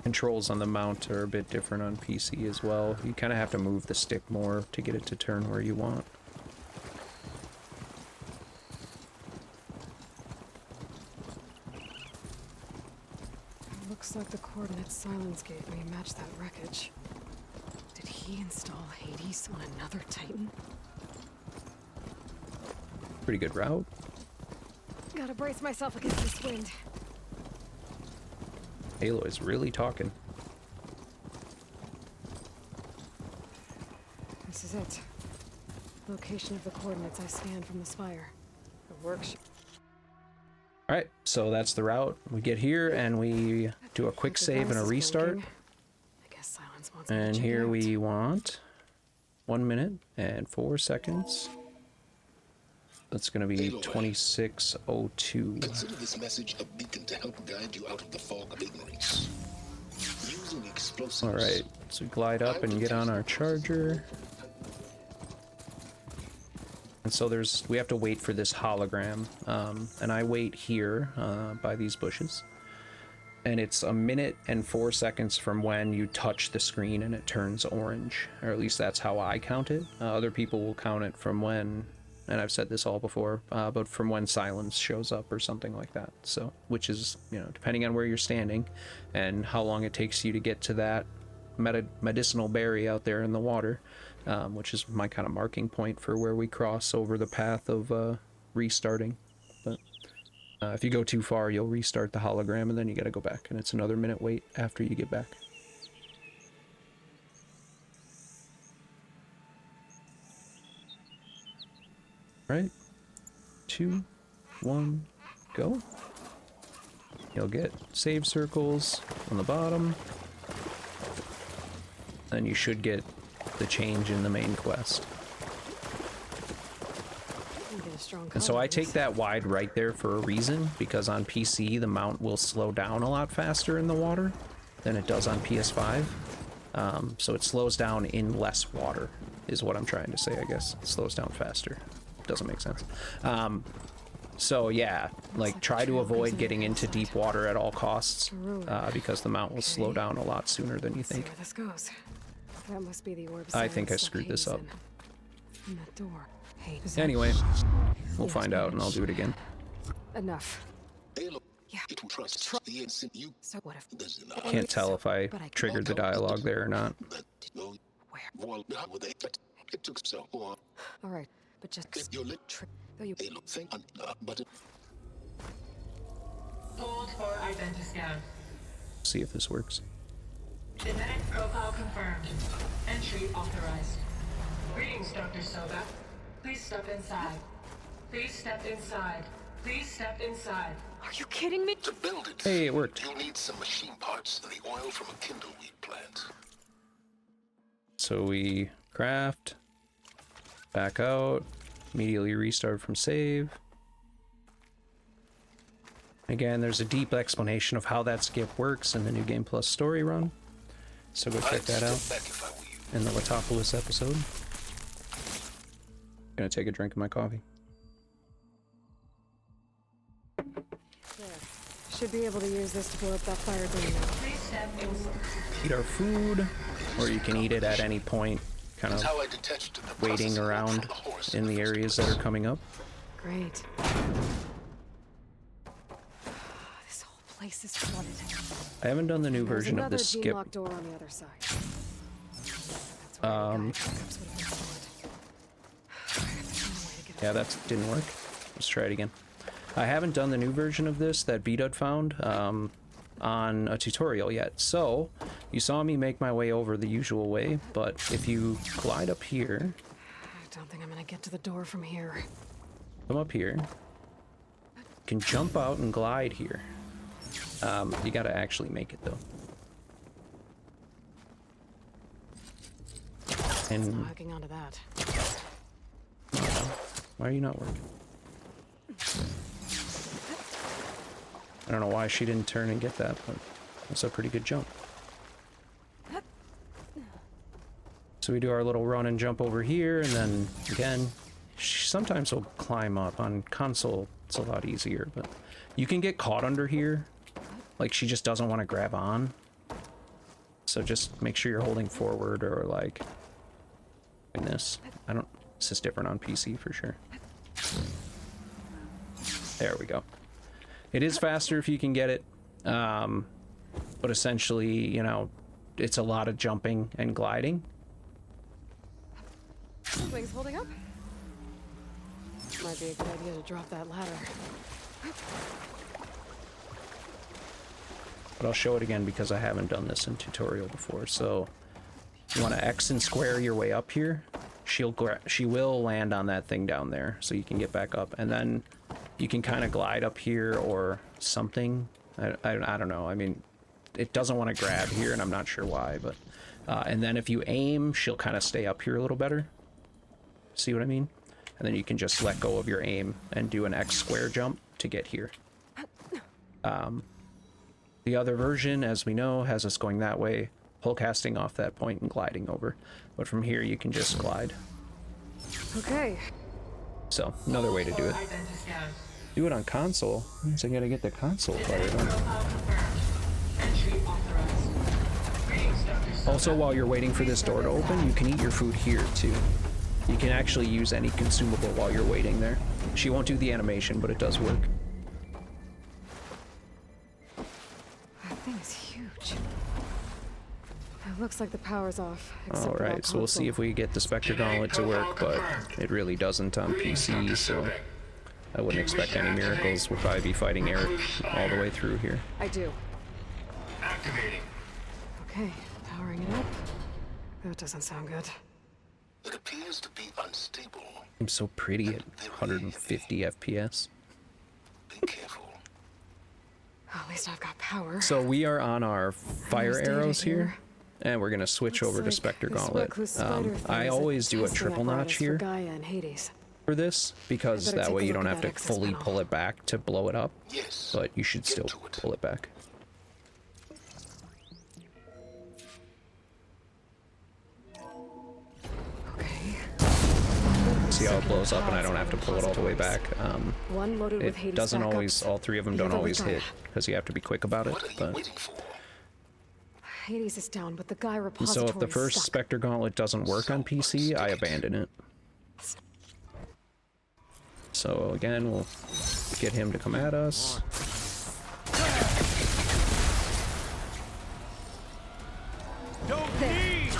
Controls on the mount are a bit different on PC as well. You kind of have to move the stick more to get it to turn where you want. Looks like the coordinates Silence gave me match that wreckage. Did he install Hades on another Titan? Pretty good route. Gotta brace myself against this wind. Aloy's really talking. This is it. Location of the coordinates I scanned from the spire. The workshop. Alright, so that's the route. We get here and we do a quick save and a restart. I guess Silence wants me to And check here it out. we want 1 minute and 4 seconds. That's going to be 26:02. Consider this message a beacon to help guide you out of the fog of ignorance. Using explosives. Alright, so glide up and get on our charger. And so we have to wait for this hologram. And I wait here by these bushes. And it's 1 minute and 4 seconds from when you touch the screen and it turns orange. Or at least that's how I count it. Other people will count it from when, and I've said this all before, but from when Silence shows up or something like that. So, which is, you know, depending on where you're standing and how long it takes you to get to that medicinal berry out there in the water, which is my kind of marking point for where we cross over the path of restarting. But if you go too far, you'll restart the hologram and then you gotta go back, and it's another minute wait after you get back. Right, 2, 1, go. You'll get save circles on the bottom. Then you should get the change in the main quest. And so I take that wide right there for a reason, because on PC the mount will slow down a lot faster in the water than it does on PS5. So it slows down in less water, is what I'm trying to say, I guess. It slows down faster. Doesn't make sense. So yeah, like try to avoid getting into deep water at all costs, because the mount will slow down a lot sooner than you think. See where this goes. That must be the orb. I think I Silence screwed this Hades up. in that door. Hades. Anyway, we'll find out and I'll do it again. Enough. Aloy, Yeah. it will trust the instant you. So what if? There's an Can't tell if I triggered the dialogue there or not. no. Where? It took so long. All right, but just Your lip. though you. Aloy, think on but it. Hold for identiscan. See if this works. Genetic profile confirmed. Entry authorized. Greetings, Dr. Soba. Please step inside. Please step inside. Please step inside. Are you kidding me? To build it, Hey, it worked. you'll need some machine parts and the oil from a kindleweed plant. So we craft, back out, immediately restart from save. Again, there's a deep explanation of how that skip works in the New Game Plus story run. So go check that out in the Letopolis episode. Gonna take a drink of my coffee. There. Should be able to use this to blow up that fire burning now. Please step inside. Eat our food, or you can eat it at any point, kind That's of how I detached the waiting processing around from the horse in the areas that are coming up. Great. This whole place is flooded. I haven't done the new There's version of another this skip. gene-locked door on the other side. That's where the guide backups would have been stored. I have to find a way to get Yeah, that didn't work. Let's try it again. I haven't done the new version of this that VDUD found on a tutorial yet. So, you saw me make my way over the usual way, but if you glide up here, I don't think I'm gonna get to the door from here. come up here, you can jump out and glide here. You gotta actually make it though. Still And hacking onto that. why are you not working? I don't know why she didn't turn and get that, but that's a pretty good jump. So we do our little run and jump over here, and then again, she sometimes will climb up. On console, it's a lot easier, but you can get caught under here. Like, she just doesn't want to grab on. So just make sure you're holding forward or like doing this. This is different on PC for sure. There we go. It is faster if you can get it. But essentially, you know, it's a lot of jumping and gliding. Wings holding up? Might be a good idea to drop that ladder. But I'll show it again because I haven't done this in tutorial before. So you want to X and square your way up here. She will land on that thing down there, so you can get back up, and then you can kind of glide up here or something. I don't know. I mean, it doesn't want to grab here, and I'm not sure why. But and then if you aim, she'll kind of stay up here a little better. See what I mean? And then you can just let go of your aim and do an X square jump to get here. The other version, as we know, has us going that way, pull casting off that point and gliding over. But from here, you can just glide. Okay. So, another way to do it. Do it on console. Means I gotta get the console player done. Also, while you're waiting for this door to open, you can eat your food here, too. You can actually use any consumable while you're waiting there. She won't do the animation, but it does work. That thing is huge. It looks like the power's off. Alright, so we'll see if we get the Spectre Gauntlet to work, but it really doesn't on PC, so I wouldn't expect any miracles. We'll probably be fighting Eric all the way through here. I do. Activating. Okay, powering it up. That doesn't sound good. It appears to be unstable. I'm so pretty at 150 FPS. Be careful. At least I've got power. So we are on our fire arrows here, and we're gonna switch over to Spectre Gauntlet. I always do a triple notch here for this, because that way you don't have to fully pull it back to blow it up, but you should still pull it back. See how it blows up and I don't have to pull it all the way back. It doesn't always, all three of them don't always hit, because you have to be quick about it. But Hades is down, but the guy repository so if the first Spectre Gauntlet doesn't work on PC, I abandon it. So again, we'll get him to come at us. Don't need!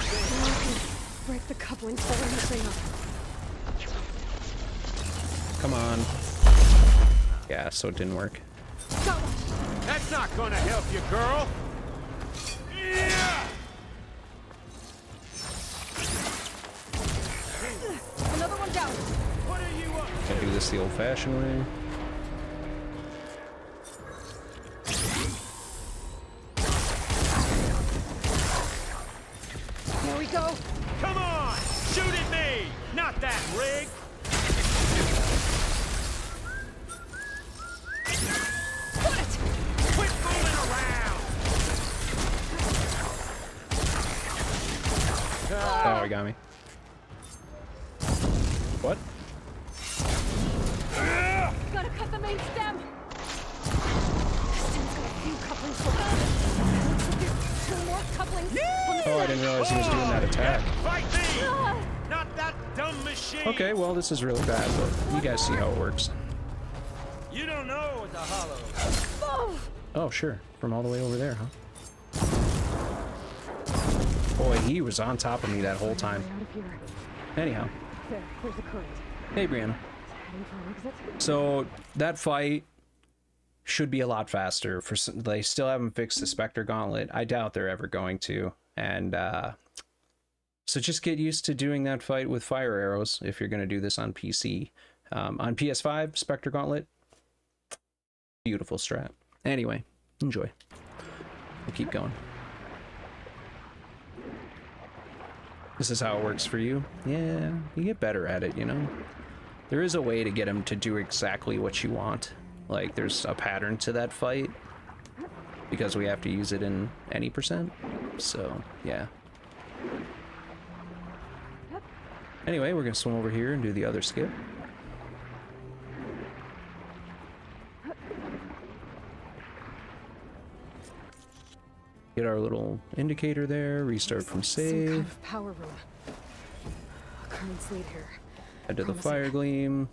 Break the couplings, pulling the thing up. Come on. Yeah, so it didn't work. That's not gonna help you, girl. Yeah! Another one down. What are you up? Can do this the old-fashioned way. Here we go. Come on! Shoot at me! Not that rig! Got it! Quit fooling around! Oh, he got me. What? Gotta cut the main stem. This stem's got a few couplings for us. There's 2 more couplings. Oh, I didn't realize he was doing that attack. Fight me! Not that dumb machine! Okay, well, this is really bad, but you guys see how it works. You don't know what the hollow is. Oh! Oh, sure. From all the way over there, huh? Boy, he was on top of me that whole time. Anyhow. There, there's the current. Hey, Brianna. So, that fight should be a lot faster. They still haven't fixed the Spectre Gauntlet. I doubt they're ever going to. And, so just get used to doing that fight with fire arrows if you're going to do this on PC. On PS5, Spectre Gauntlet, beautiful strat. Anyway, enjoy. We'll keep going. This is how it works for you. Yeah, you get better at it, you know? There is a way to get him to do exactly what you want. Like, there's a pattern to that fight, because we have to use it in any percent. So, yeah. Anyway, we're gonna swim over here and do the other skip. Get our little indicator there, restart from save. Some kind of power room. Currents lead here. Head to the Promising. fire gleam.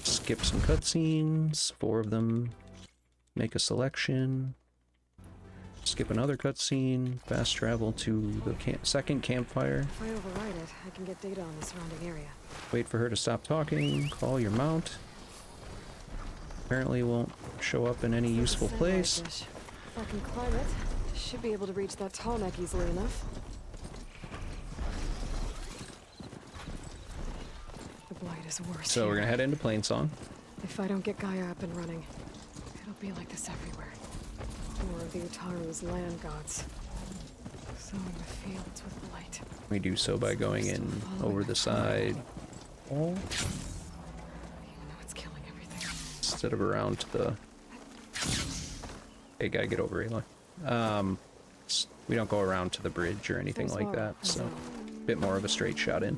Skip some cutscenes, 4 of them. Make a selection. Skip another cutscene. Fast travel to the second campfire. If I override it, I can get data on the surrounding area. Wait for her to stop talking. Call your mount. Apparently won't show up in any useful place. Dish. If I can climb it, I should be able to reach that tall neck easily enough. The blight is worse. So we're gonna head into Plainsong. If I don't get Gaia up and running, it'll be like this everywhere. More of the Utaru's land gods. Sowing the fields with blight. We do so by going in over the side. Oh. Even though it's killing everything. Instead of around to the... Hey guy, get over, Eli. We don't go around to the bridge or anything like that, so a bit more of a straight shot in.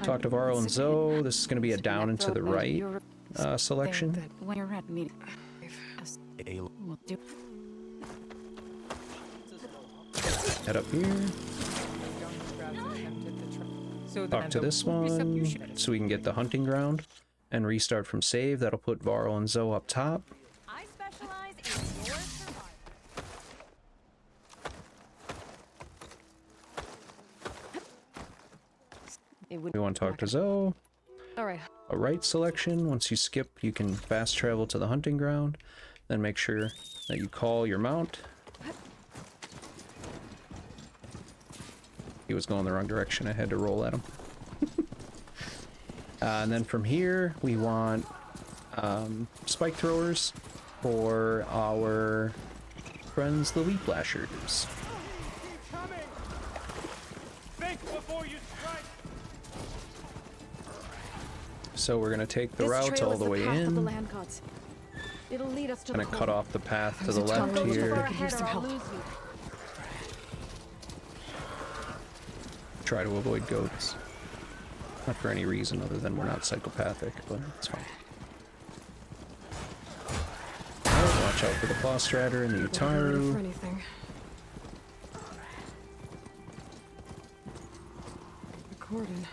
Talk to Varl and Zoe. This is going to be a down and to the right selection. When you're at meeting, Head up here. Talk to this one so we can get the hunting ground and restart from save. That'll put Varl and Zoe up top. I specialize in your survival. We want to talk to Zoe. All right. A right selection. Once you skip, you can fast travel to the hunting ground. Then make sure that you call your mount. He was going the wrong direction. I had to roll at him. And then from here, we want spike throwers for our friends, the Leaf Lashers. Think before you strike. So we're gonna take the This route trail all is the way path of the in. land gods. It'll lead us to Gonna the cut hole. off the path to There's the a left tunnel here. I could use some help. Try to avoid goats. Not for any reason other than we're not psychopathic, but it's fine. Oh, watch out for the Clawstratter and the Not ready for Utaru. anything. The cordon.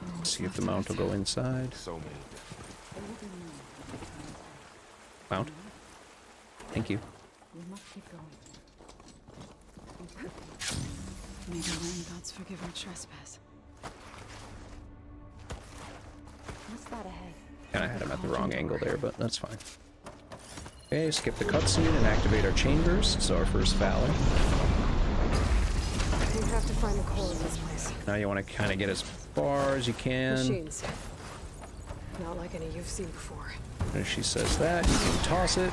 Oh, See if the mount will go inside. So many. Mount. Thank you. We must keep going. May the land gods forgive our trespass. What's that ahead? Kinda had him at the wrong angle there, but that's fine. Okay, skip the cutscene and activate our chambers. So our first Valor. We have to find the core of this place. Now you want to kind of get as far as you can. Machines. Not like any you've seen before. And if she says that, you can toss it.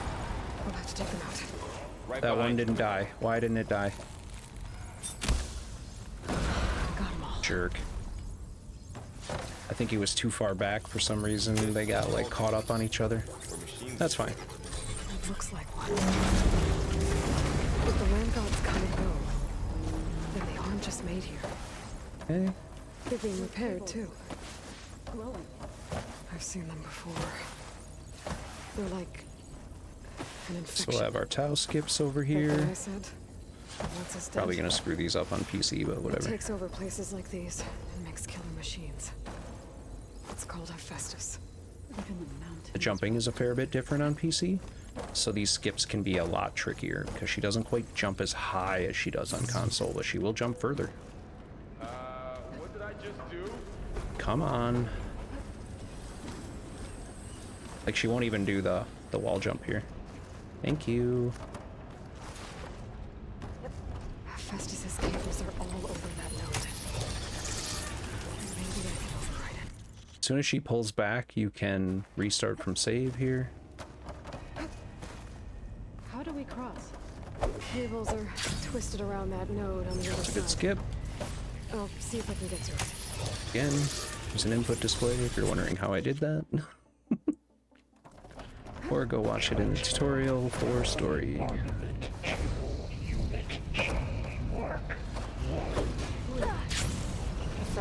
We'll have to take them out. Right That one behind didn't die. Why didn't it die? Got them all. Jerk. I think he was too far back for some reason. They got like caught up on each other. That's fine. It looks like one. If the land gods come and go, then they aren't just made here. Okay. They're being repaired too. Glowing. I've seen them before. They're like an infection. So we'll have our Tau skips over Like what here. I said. Once it's Probably dead, gonna screw these up on PC, but it whatever. takes over places like these and makes killer machines. It's called Hephaestus. Even the mountain. The jumping is a fair bit different on PC, so these skips can be a lot trickier because she doesn't quite jump as high as she does on console, but she will jump further. What did I just do? Come on. Like she won't even do the wall jump here. Thank you. Hephaestus's cables are all over that node. Maybe I can override it. As soon as she pulls back, you can restart from save here. How do we cross? Cables are twisted around that node on the other Good side. skip. I'll see if I can get to it. Again, there's an input display if you're wondering how I did that. Or go watch it in the tutorial for story.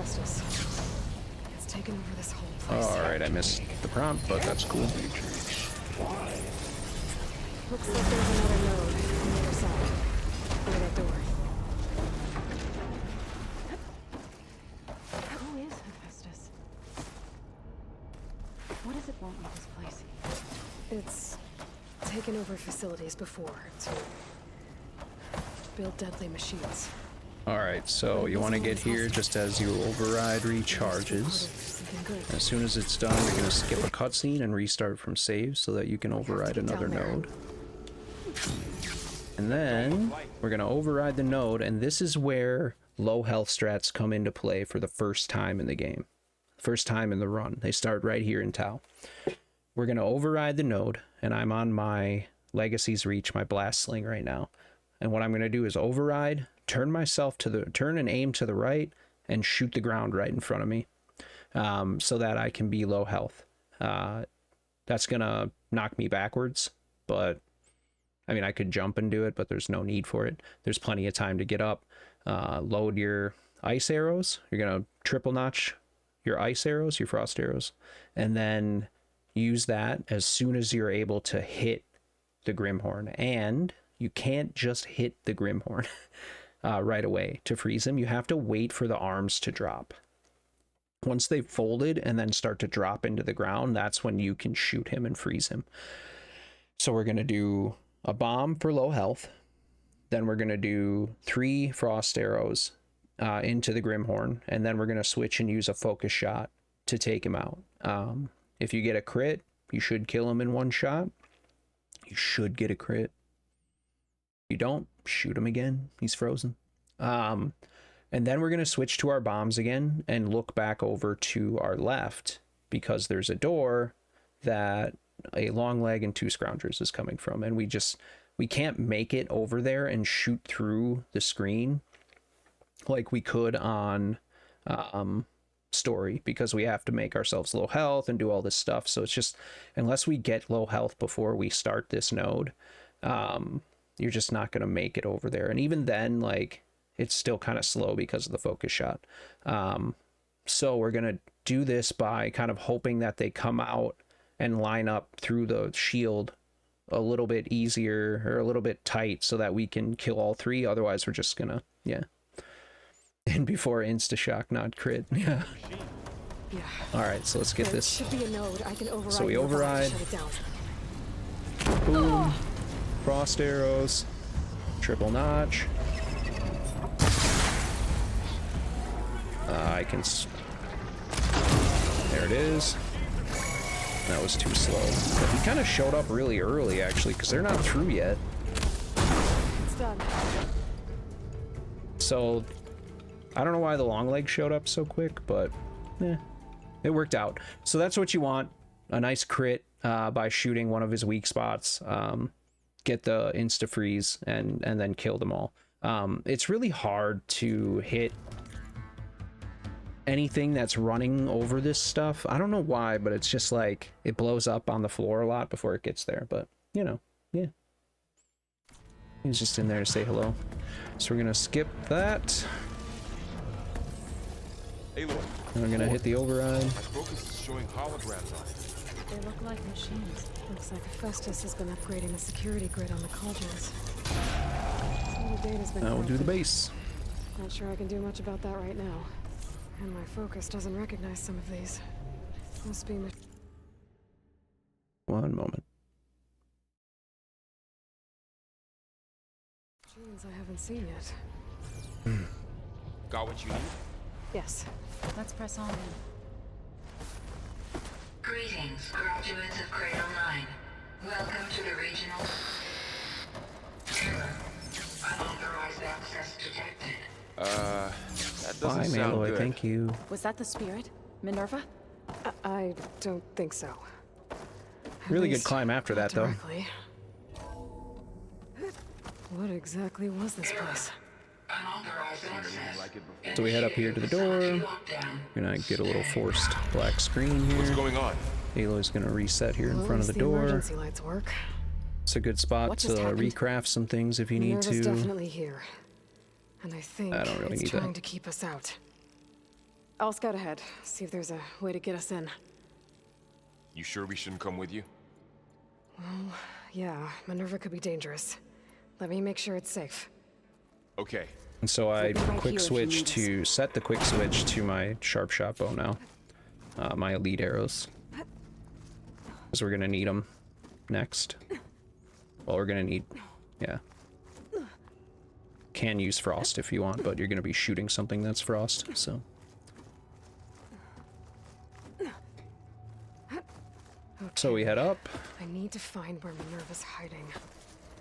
Hephaestus. It's taken over this whole place. Alright, I missed the prompt, but that's cool. Looks like there's another node on the other side. Near that door. Who is Hephaestus? What does it want with this place? It's taken over facilities before to build deadly machines. Alright, so you want to get here just as your override recharges. As soon as it's done, you're going to skip a cutscene and restart from save so that you can override another node. And then we're going to override the node, and this is where low health strats come into play for the first time in the game. First time in the run. They start right here in Tau. We're going to override the node, and I'm on my Legacy's Reach, my blast sling right now. And what I'm going to do is override, turn and aim to the right, and shoot the ground right in front of me, so that I can be low health. That's going to knock me backwards, but I mean, I could jump and do it, but there's no need for it. There's plenty of time to get up. Load your ice arrows. You're going to triple notch your ice arrows, your frost arrows, and then use that as soon as you're able to hit the Grimhorn. And you can't just hit the Grimhorn right away to freeze him. You have to wait for the arms to drop. Once they've folded and then start to drop into the ground, that's when you can shoot him and freeze him. So we're going to do a bomb for low health. Then we're going to do 3 frost arrows into the Grimhorn. And then we're going to switch and use a focus shot to take him out. If you get a crit, you should kill him in one shot. You should get a crit. If you don't, shoot him again. He's frozen. And then we're going to switch to our bombs again and look back over to our left because there's a door that a long leg and 2 scroungers is coming from, and we can't make it over there and shoot through the screen like we could on story, because we have to make ourselves low health and do all this stuff. So it's just, unless we get low health before we start this node, you're just not going to make it over there. And even then, like, it's still kind of slow because of the focus shot. So we're going to do this by kind of hoping that they come out and line up through the shield a little bit easier or a little bit tight so that we can kill all 3. Otherwise, we're just gonna, and before insta-shock, not crit. Yeah. Alright, so let's get this. Should be a node. I can override. So we override. Boom. Frost arrows. Triple notch. I can... There it is. That was too slow. But he kind of showed up really early, actually, because they're not through yet. It's done. So, I don't know why the long leg showed up so quick, but it worked out. So that's what you want. A nice crit by shooting one of his weak spots. Get the insta-freeze and then kill them all. It's really hard to hit anything that's running over this stuff. I don't know why, but it's just like it blows up on the floor a lot before it gets there, but you know, yeah. He's just in there to say hello. So we're gonna skip that. Aloy, And we're gonna hit the override. my focus is showing holograms on it. They look like machines. Looks like Hephaestus has been upgrading the security grid on the cauldrons. Some of the data's been Now we'll do the collected. base. Not sure I can do much about that right now. And my focus doesn't recognize some of these. Must be One moment. machines I haven't seen yet. Got what you need? Yes. Let's press on then. Greetings, graduates of Cradle 9. Welcome to the regional... Error. Unauthorized access detected. That doesn't Fine, sound Aloy, good. thank you. Was that the spirit? Minerva? I don't think so. At Really good least, climb after that, though. directly. What exactly was this place? Unauthorized access. Like it before. So we head up here to the door. Lockdown. We're gonna get a little forced black screen What's here. going on? Aloy's gonna reset here in Well, front of at the least door. emergency lights work. It's a good spot What to just happened? recraft some things if you need Minerva's to. definitely here. And I think I don't really it's need trying that. to keep us out. I'll scout ahead, see if there's a way to get us in. You sure we shouldn't come with you? Well, yeah, Minerva could be dangerous. Let me make sure it's safe. Okay. And so I Right quick here if switch you need to set the quick switch to my sharp shot bow now. My elite arrows. Because we're gonna need them next. Well, we're gonna need, yeah. Can use frost if you want, but you're gonna be shooting something that's frost, so. So we head up. I need to find where Minerva's hiding.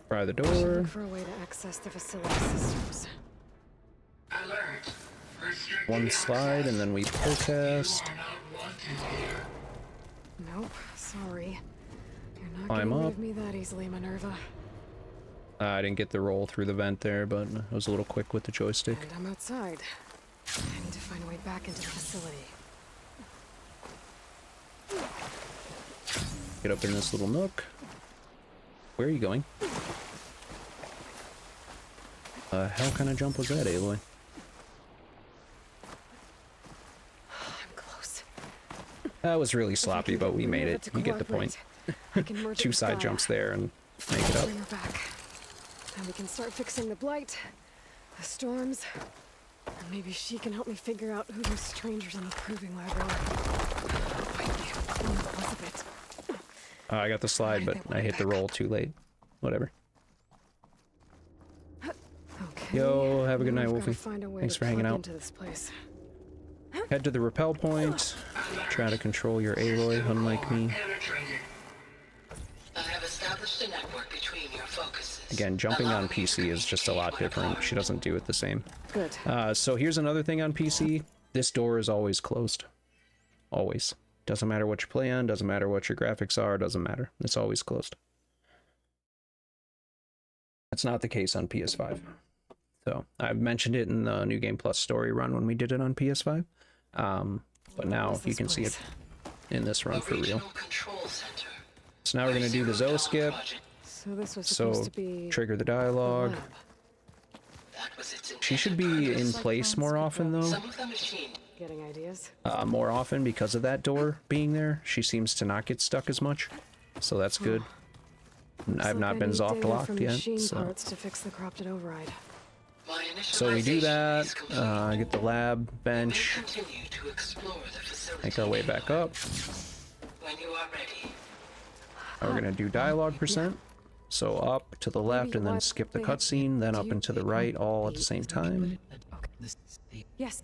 Try the I should door. look for a way to access the facility systems. Alert. One slide, and then we pull cast. Nope, sorry. You're not Climb getting rid up. of me that easily, Minerva. I didn't get the roll through the vent there, but I was a little quick with the joystick. And I'm outside. I need to find a way back into the facility. Get up in this little nook. Where are you going? Hell kind of jump was that, Aloy? I'm close. That was really sloppy, but we made it. You get the point. Two side jumps there and make it up. Bring her back. And we can start fixing the blight, the storms, and maybe she can help me figure out who those strangers in the proving lab are. I got the slide, but I hit the roll too late. Whatever. Okay. Yo, have a good night, We've gotta Wolfie. find a way Thanks to for hanging plug out. into this place. Head to the rappel point. Try to control your Aloy, unlike me. I have established a network between your focuses. Again, jumping on PC is just a lot different. She doesn't do it the same. Good. So here's another thing on PC. This door is always closed. Always. Doesn't matter what you play on, doesn't matter what your graphics are, doesn't matter. It's always closed. That's not the case on PS5. So I've mentioned it in the New Game Plus story run when we did it on PS5. But now you can see it in this run for real. So now we're going to do the Zoe skip. So this was supposed So to be trigger the dialogue. She should be in place more often though. Getting ideas? More often because of that door being there. She seems to not get stuck as much. So that's good. I've not been Zoft locked yet. So. Parts to fix the corrupted override. So we do that, get the lab bench, make our way back up. Now we're gonna do dialogue %. So up to the left and then skip the cutscene, then up and to the right all at the same time. Yes.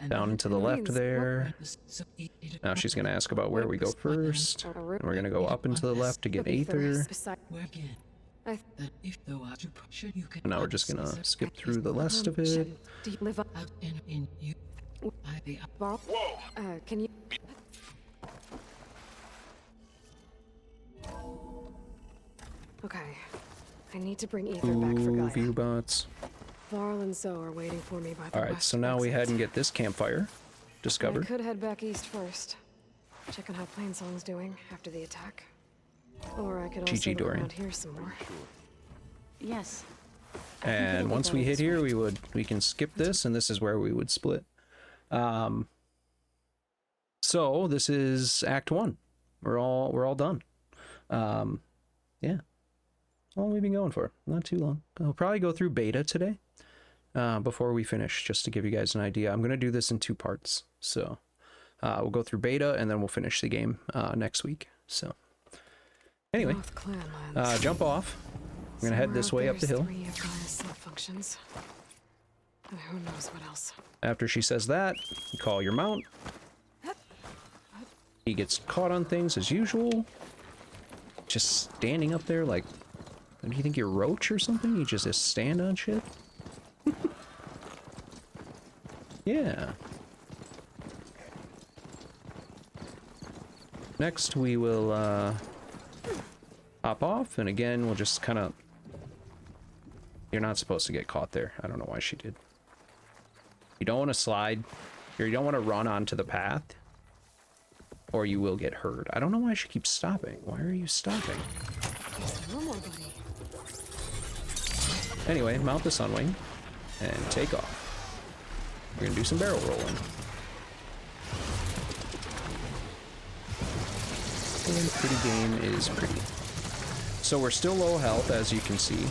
Down and to the left there. Now she's gonna ask about where we go first. And we're gonna go up and to the left to get Aether. And now we're just gonna skip through the rest of it. Whoa! Can you... Okay. I need to bring Aether back for Gaia. Viewbots. Varl and Zoe are waiting for me by the Alright, so now we head and get this campfire discovered. I could head back east first. Check on how Plainsong's doing after the attack. Or I could also GG look Dorian. around here some more. Yes. And once we hit here, we can skip this, and this is where we would split. So this is Act 1. We're all done. Yeah. How long have we been going for? Not too long. I'll probably go through beta today before we finish, just to give you guys an idea. I'm going to do this in 2 parts. So we'll go through beta, and then we'll finish the game next week. So anyway, jump off. We're going to head this way up the hill. 3 of Gaia's functions. And who knows what else. After she says that, you call your mount. He gets caught on things as usual. Just standing up there like, do you think you're Roach or something? You just stand on shit? Yeah. Next we will hop off, and again we'll just kind of... You're not supposed to get caught there. I don't know why she did. You don't want to slide, or you don't want to run onto the path, or you will get hurt. I don't know why she keeps stopping. Why are you stopping? Anyway, mount the Sunwing and take off. We're gonna do some barrel rolling. And pretty game is pretty. So we're still low health, as you can see.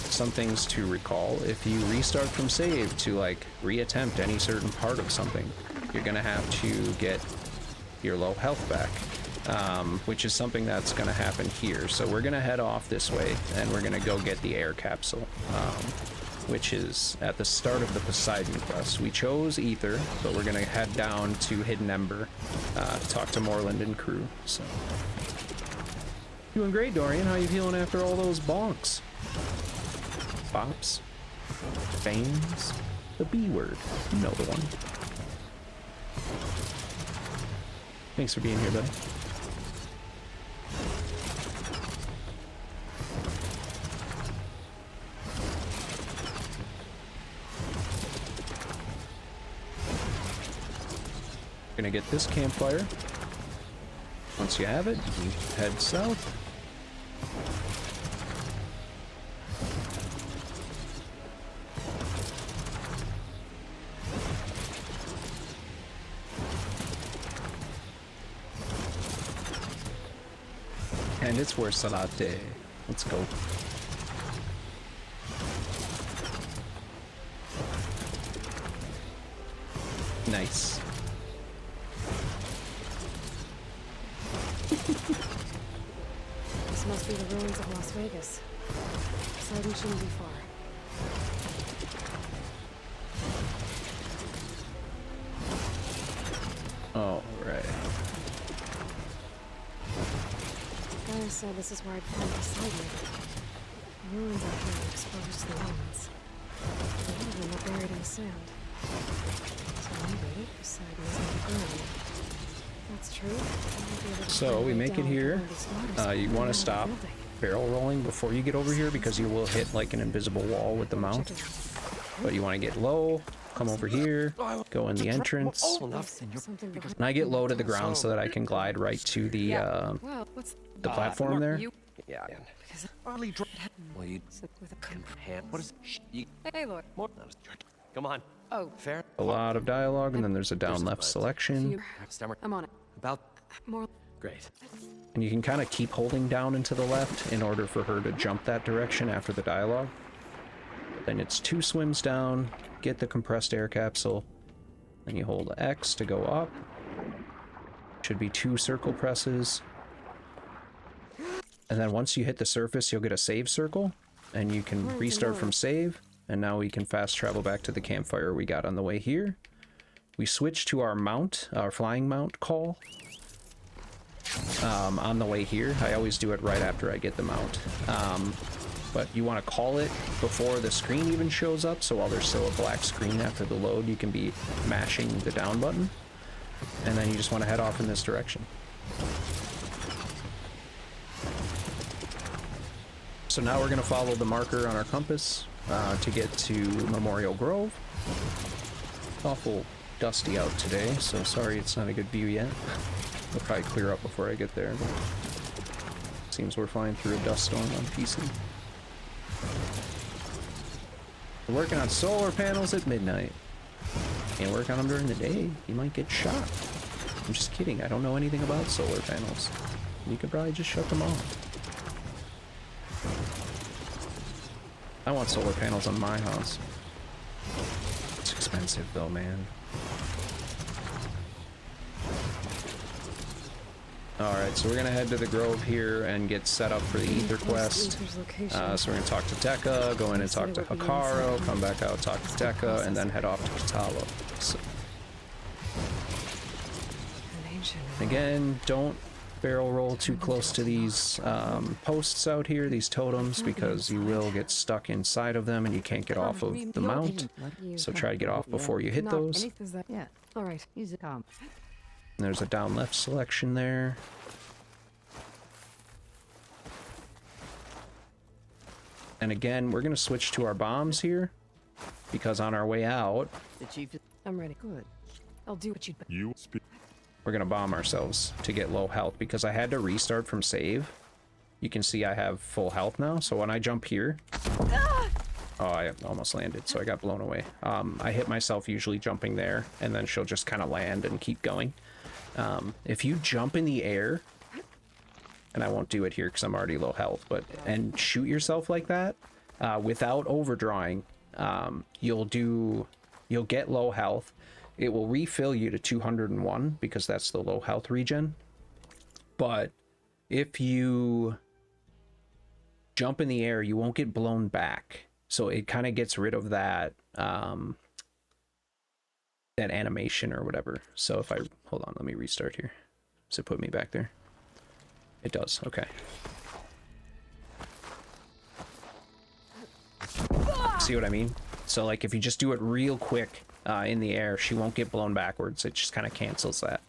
Some things to recall: if you restart from save to like reattempt any certain part of something, you're gonna have to get your low health back, which is something that's gonna happen here. So we're gonna head off this way, and we're gonna go get the air capsule, which is at the start of the Poseidon quest. We chose Ether, but we're gonna head down to Hidden Ember to talk to Moreland and crew. So, doing great, Dorian. How you feeling after all those bonks? Bops, bangs, the B word. You know the one. Thanks for being here, buddy. Gonna get this campfire. Once you have it, you head south. And it's worth Salate. Let's go. Nice. This must be the ruins of Las Vegas. Poseidon shouldn't be far. All right. Gaia said this is where I'd find Poseidon. The ruins out here are exposed to the elements. A lot of them are buried in the sand. So maybe Poseidon is underground. That's true. So we make it here. You want to stop barrel rolling before you get over here because you will hit like an invisible wall with the mount. But you want to get low, come over here, go in the entrance. And I get low to the ground so that I can glide right to the platform there. Yeah. Well, you what is Hey, Lord. Come on. Oh, Fair. A lot of dialogue, and then there's a down left selection. I'm on it. About More. great. And you can kind of keep holding down and to the left in order for her to jump that direction after the dialogue. Then it's 2 swims down, get the compressed air capsule, then you hold X to go up. Should be 2 circle presses. And then once you hit the surface, you'll get a save circle, and you can restart from save. And now we can fast travel back to the campfire we got on the way here. We switch to our mount, our flying mount call. On the way here, I always do it right after I get the mount. But you want to call it before the screen even shows up, so while there's still a black screen after the load, you can be mashing the down button. And then you just want to head off in this direction. So now we're going to follow the marker on our compass to get to Memorial Grove. Awful dusty out today, so sorry it's not a good view yet. It'll probably clear up before I get there, but seems we're flying through a dust storm on PC. We're working on solar panels at midnight. Can't work on them during the day. You might get shot. I'm just kidding. I don't know anything about solar panels. You could probably just shut them off. I want solar panels on my house. It's expensive though, man. Alright, so we're gonna head to the Grove here and get set up for the Ether quest. So we're gonna talk to Tekka, go in and talk to Hikaru, come back out, talk to Tekka, and then head off to Katalo. So. Again, don't barrel roll too close to these posts out here, these totems, because you will get stuck inside of them and you can't get off of the mount. So try to get off before you hit those. Yeah. All right. Use it. There's a down left selection there. And again, we're going to switch to our bombs here, because on our way out, The chief. I'm ready. Good. I'll do what You speak. we're going to bomb ourselves to get low health, because I had to restart from save. You can see I have full health now, so when I jump here, Oh, I almost landed, so I got blown away. I hit myself usually jumping there, and then she'll just kind of land and keep going. If you jump in the air, and I won't do it here because I'm already low health, but and shoot yourself like that without overdrawing, you'll get low health. It will refill you to 201 because that's the low health regen. But if you jump in the air, you won't get blown back. So it kind of gets rid of that that animation or whatever. So if I hold on, let me restart here. Does it put me back there? It does. Okay. See what I mean? So like if you just do it real quick in the air, she won't get blown backwards. It just kind of cancels that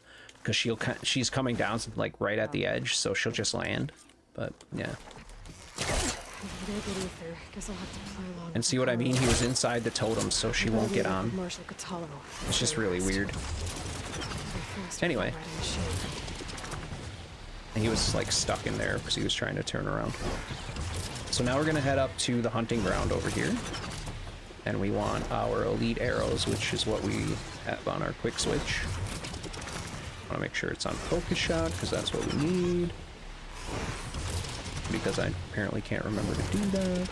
because she's coming down like right at the edge, so she'll just land. But yeah. And see what I mean? He was inside the totem, so she won't get on. It's just really weird. Anyway. And he was like stuck in there because he was trying to turn around. So now we're gonna head up to the hunting ground over here. And we want our elite arrows, which is what we have on our quick switch. I wanna make sure it's on focus shot, because that's what we need. Because I apparently can't remember to do that.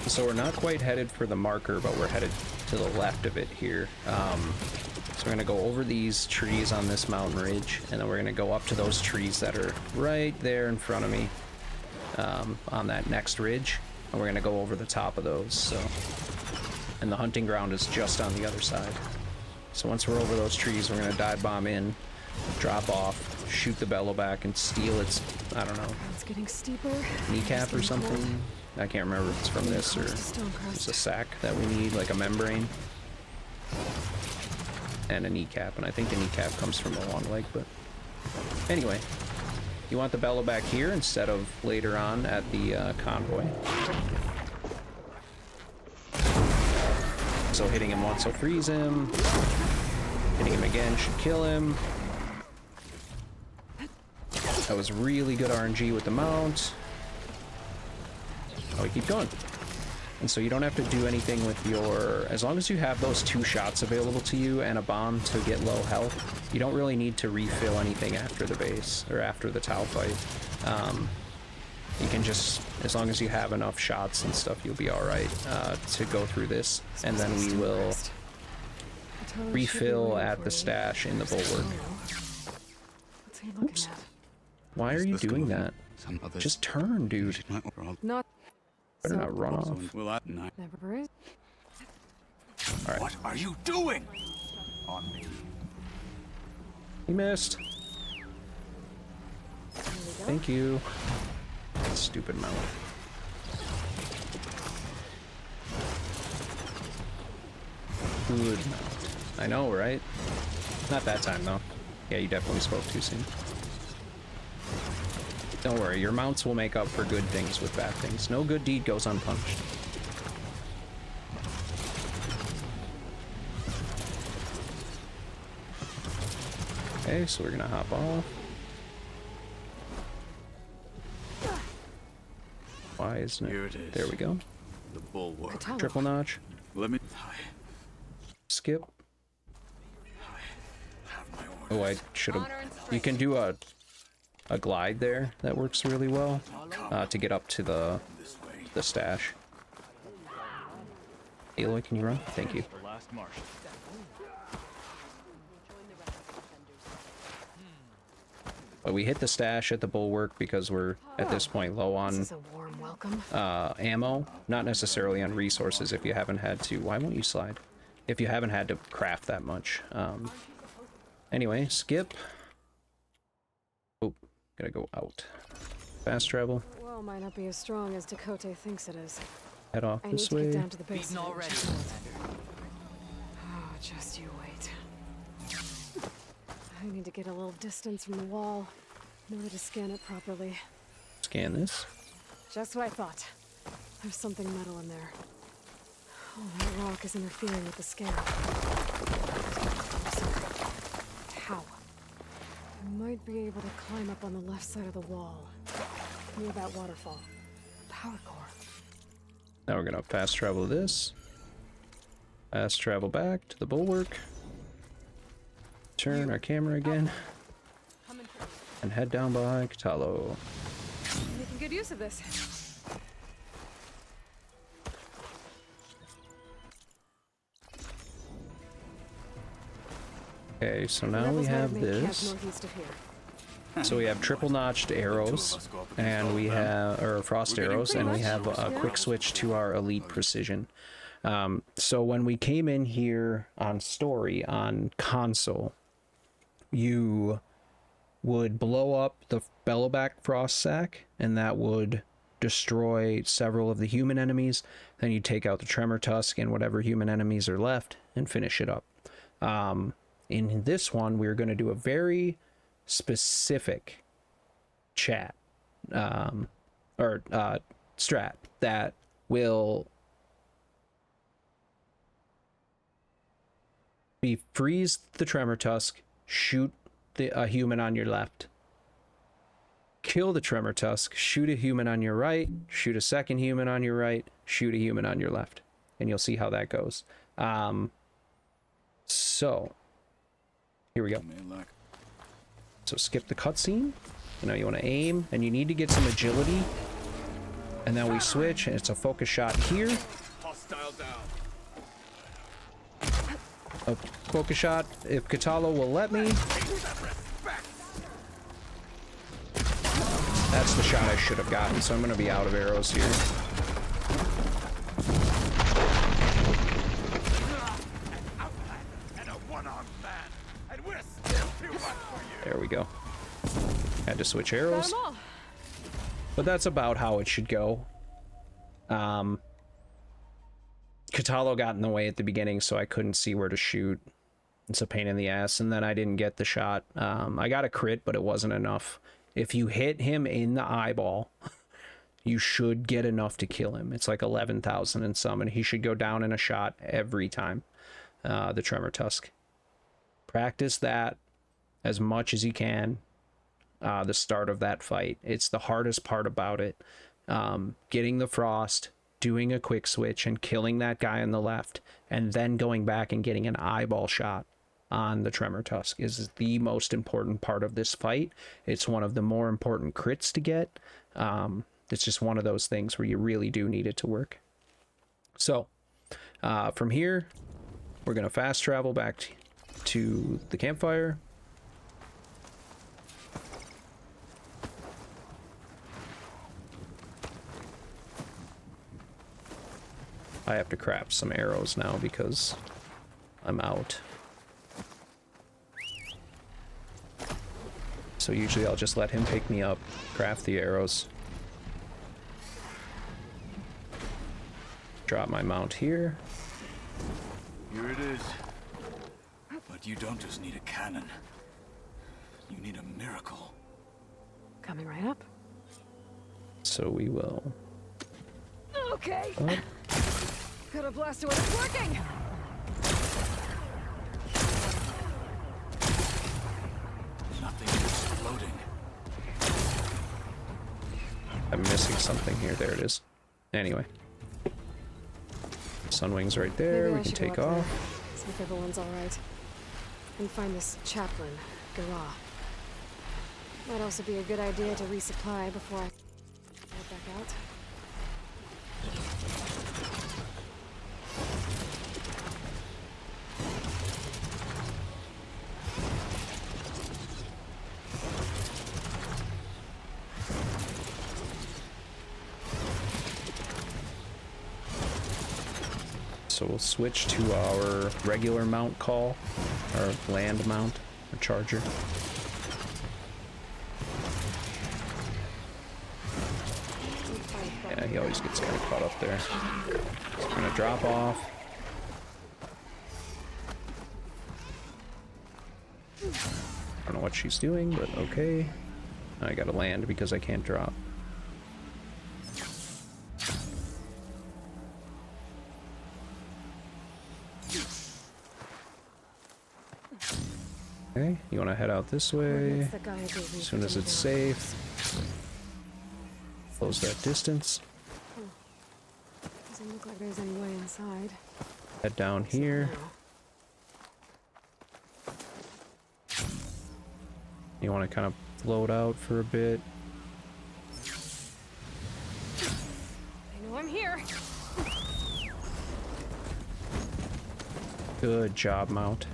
So we're not quite headed for the marker, but we're headed to the left of it here. So we're going to go over these trees on this mountain ridge, and then we're going to go up to those trees that are right there in front of me on that next ridge, and we're going to go over the top of those. So, and the hunting ground is just on the other side. So once we're over those trees, we're going to dive bomb in, drop off, shoot the bellow back, and steal its, I don't know, It's getting steeper. kneecap or something. I can't remember if it's from this or it's a sack that we need, like a membrane. And a kneecap, and I think the kneecap comes from the long leg, but anyway, you want the bellow back here instead of later on at the convoy. So hitting him once will freeze him, hitting him again should kill him. That was really good RNG with the mount. Oh, we keep going. And so you don't have to do anything with your, as long as you have those 2 shots available to you and a bomb to get low health, you don't really need to refill anything after the base or after the Tau fight. You can just, as long as you have enough shots and stuff, you'll be all right to go through this, and then we will refill at the stash in the bulwark. Oops. Why are you doing that? Just turn, dude. Not better not run off. Never is. All right. What are you doing? On me. He missed. Thank you. Stupid mount. Good mount. I know, right? Not that time, though. Yeah, you definitely spoke too soon. Don't worry, your mounts will make up for good things with bad things. No good deed goes unpunished. Okay, so we're gonna hop off. Why isn't it? Here it is. There we go. The bulwark. Triple notch. Let me. Skip. Oh, I should have. You can do a glide there that works really well to get up to the stash. Aloy, can you run? Thank you. But we hit the stash at the bulwark because we're at this point low on ammo, not necessarily on resources if you haven't had to. Why won't you slide? If you haven't had to craft that much. Anyway, skip. Oh, gotta go out. Fast travel. Well, might not be as strong as Dakota thinks it is. Head off I this need to way. get down to the base. already. Oh, just you wait. I need to get a little distance from the wall. In order to scan it properly. Scan this. Just what I thought. There's something metal in there. Oh, that rock is interfering with the scan. How? I might be able to climb up on the left side of the wall. Near that waterfall. Power core. Now we're gonna fast travel this. Fast travel back to the bulwark. Turn our camera again. And head down by Katalo. Making good use of this. Okay, so now we have this. So we have triple notched arrows, and we have, or frost arrows, and we have a quick switch to our elite precision. So when we came in here on story, on console, you would blow up the bellowback frost sack, and that would destroy several of the human enemies. Then you take out the tremor tusk and whatever human enemies are left and finish it up. In this one, we're going to do a very specific strat that will be freeze the tremor tusk, shoot a human on your left, kill the tremor tusk, shoot a human on your right, shoot a second human on your right, shoot a human on your left, and you'll see how that goes. So here we go. So skip the cutscene. Now you want to aim, and you need to get some agility. And then we switch, and it's a focus shot here. Hostile down. A focus shot, if Katalo will let me. That's the shot I should have gotten, so I'm going to be out of arrows here. There we go. Had to switch arrows. But that's about how it should go. Katalo got in the way at the beginning, so I couldn't see where to shoot. It's a pain in the ass, and then I didn't get the shot. I got a crit, but it wasn't enough. If you hit him in the eyeball, you should get enough to kill him. It's like 11,000 and some, and he should go down in a shot every time. The Tremor Tusk. Practice that as much as you can. The start of that fight. It's the hardest part about it. Getting the frost, doing a quick switch, and killing that guy on the left, and then going back and getting an eyeball shot on the Tremor Tusk is the most important part of this fight. It's one of the more important crits to get. It's just one of those things where you really do need it to work. So from here, we're going to fast travel back to the campfire. I have to craft some arrows now because I'm out. So usually I'll just let him pick me up, craft the arrows. Drop my mount here. Here it is. But you don't just need a cannon. You need a miracle. Coming right up. So we will... Okay. Gotta blast it when it's working. Nothing is exploding. I'm missing something here. There it is. Anyway. Sunwing's right there. We can take off. See if everyone's alright. And find this chaplain, Garah. Might also be a good idea to resupply before I head back out. So we'll switch to our regular mount call, our land mount, or charger. Yeah, he always gets kind of caught up there. He's gonna drop off. I don't know what she's doing, but okay. I gotta land because I can't drop. Okay, you want to head out this way as soon as it's safe. Close that distance. Doesn't look like there's any way inside. Head down here. You want to kind of float out for a bit. I know I'm here. Good job, Mount.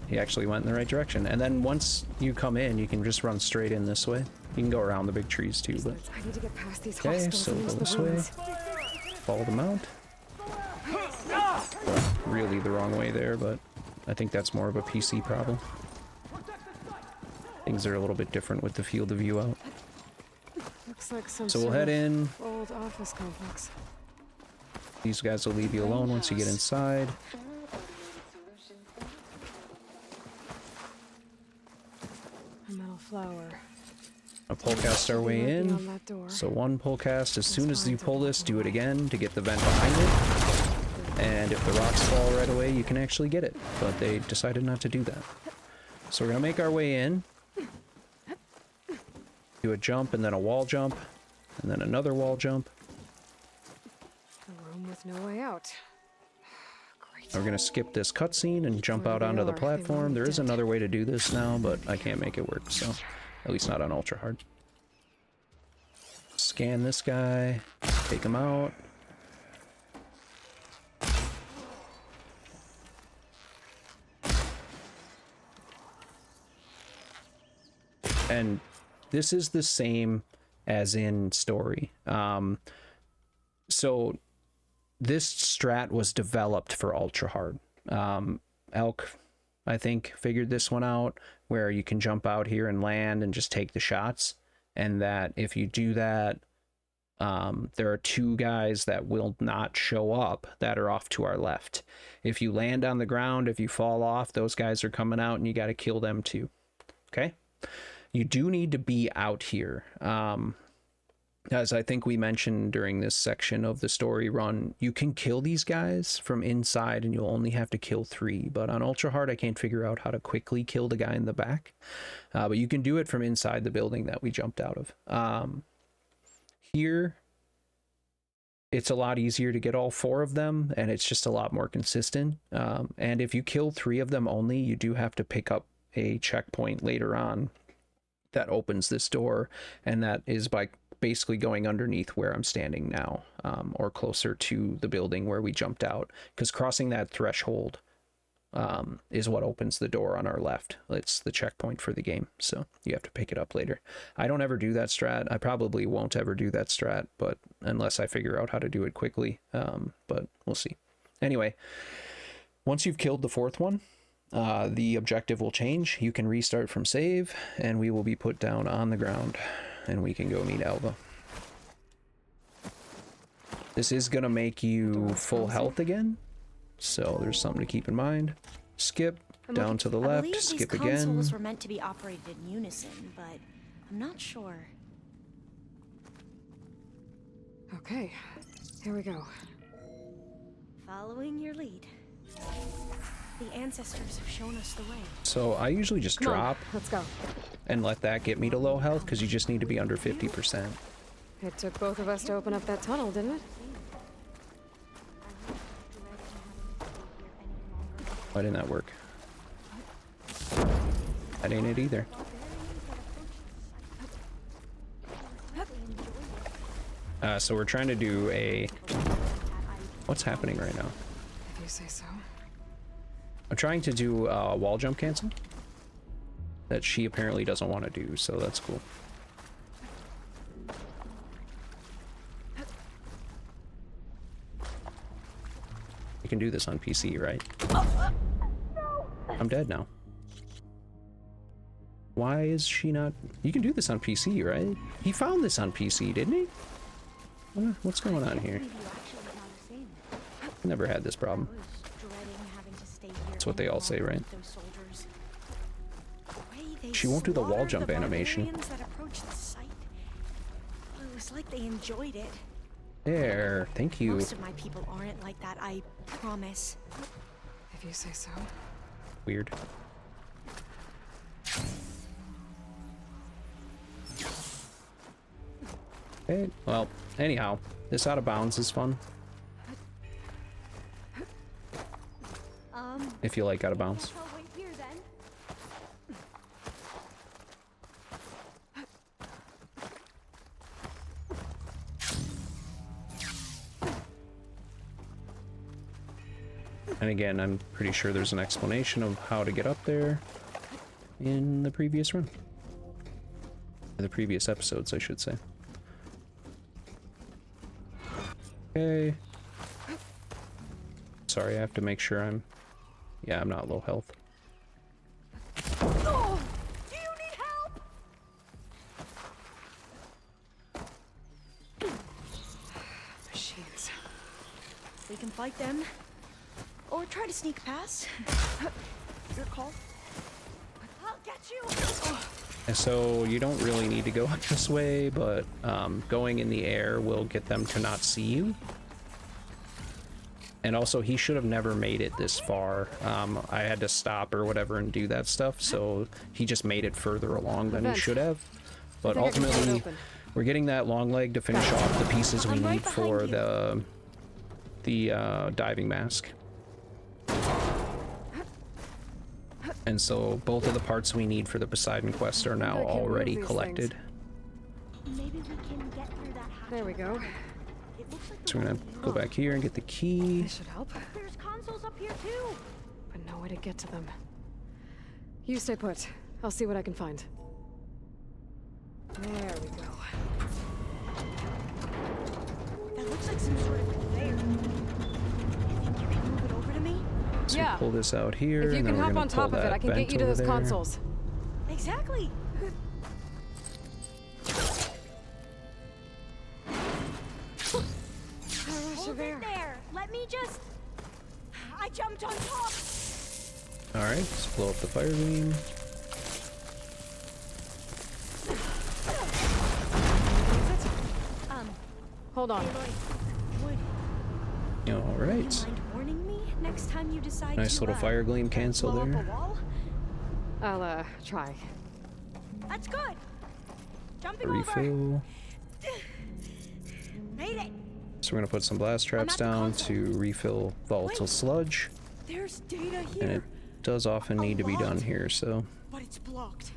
He actually went in the right direction. And then once you come in, you can just run straight in this way. You can go around the big trees too, but... I need to get past these Okay, so go this way. Follow the mount. Really the wrong way there, but I think that's more of a PC problem. Things are a little bit different with the field of view out. Looks like some So we'll head in. Old office complex. These guys will leave you alone once you get inside. A metal flower. A pull cast our way in. So one pull cast. As soon as you pull this, do it again to get the vent behind it. And if the rocks fall right away, you can actually get it. But they decided not to do that. So we're gonna make our way in. Do a jump and then a wall jump. And then another wall jump. A room with no way out. We're gonna skip this cutscene and jump out onto the platform. There is another way to do this now, but I can't make it work, so at least not on ultra hard. Scan this guy, take him out. And this is the same as in story. So this strat was developed for ultra hard. Elk, I think, figured this one out, where you can jump out here and land and just take the shots, and that if you do that, there are two guys that will not show up that are off to our left. If you land on the ground, if you fall off, those guys are coming out and you got to kill them too. Okay? You do need to be out here. As I think we mentioned during this section of the story run, you can kill these guys from inside and you'll only have to kill 3. But on ultra hard, I can't figure out how to quickly kill the guy in the back. But you can do it from inside the building that we jumped out of. Here, it's a lot easier to get all 4 of them, and it's just a lot more consistent. And if you kill 3 of them only, you do have to pick up a checkpoint later on that opens this door, and that is by basically going underneath where I'm standing now, or closer to the building where we jumped out, because crossing that threshold is what opens the door on our left. It's the checkpoint for the game, so you have to pick it up later. I don't ever do that strat. I probably won't ever do that strat, but unless I figure out how to do it quickly, but we'll see. Anyway, once you've killed the 4th one, the objective will change. You can restart from save, and we will be put down on the ground, and we can go meet Alva. This is gonna make you full health again, so there's something to keep in mind. Skip down to the left, skip again. These consoles were meant to be operated in unison, but I'm not sure. Okay, here we go. Following your lead. The ancestors have shown us the way. So I usually just drop. Let's go. And let that get me to low health, because you just need to be under 50%. It took both of us to open up that tunnel, didn't it? Why didn't that work? That ain't it either. So we're trying to do a... What's happening right now? If you say so. I'm trying to do a wall jump cancel that she apparently doesn't want to do, so that's cool. You can do this on PC, right? I'm dead now. Why is she not... You can do this on PC, right? He found this on PC, didn't he? What's going on here? Never had this problem. That's what they all say, right? Brave She won't do the wall slaughtered jump the animation. barbarians that approached the site. It was like they enjoyed it. There, thank you. Most of my people aren't like that, I promise. If you say so. Weird. Okay, well, anyhow, this out of bounds is fun. If you like out of bounds. I'll wait here then. And again, I'm pretty sure there's an explanation of how to get up there in the previous run. Or the previous episodes, I should say. Okay. Sorry, I have to make sure I'm... Yeah, I'm not low health. Oh, do you need help? Machines. We can fight them. Or try to sneak past. Your call. I'll get you. And so you don't really need to go this way, but going in the air will get them to not see you. And also, he should have never made it this far. I had to stop or whatever and do that stuff, so he just made it further along than he should have. But ultimately, we're getting that long leg to finish off the pieces we need for the diving mask. And so both of the parts we need for the Poseidon quest are now already collected. Maybe we can get through that hatch. There we go. So we're gonna go back here and get the key. This should help. There's consoles up here too. But no way to get to them. You stay put. I'll see what I can find. There we go. That looks like some sort of conveyor. You think you can move it over to me? So Yeah. pull this out here. If you and can then we're hop gonna on top pull of it, that I can get vent you to over those there. consoles. Exactly. Hold it there. Let me just... I jumped on top. Alright, let's blow up the fire beam. Hold on. Alright. Mind warning me next time you decide Nice to, little fire gleam cancel blow up there. a wall? I'll, try. That's good. Jumping over. Refill. Made it. So we're gonna put some blast traps down to refill volatile sludge. There's data here. And it does often need to be done here, so... But it's blocked.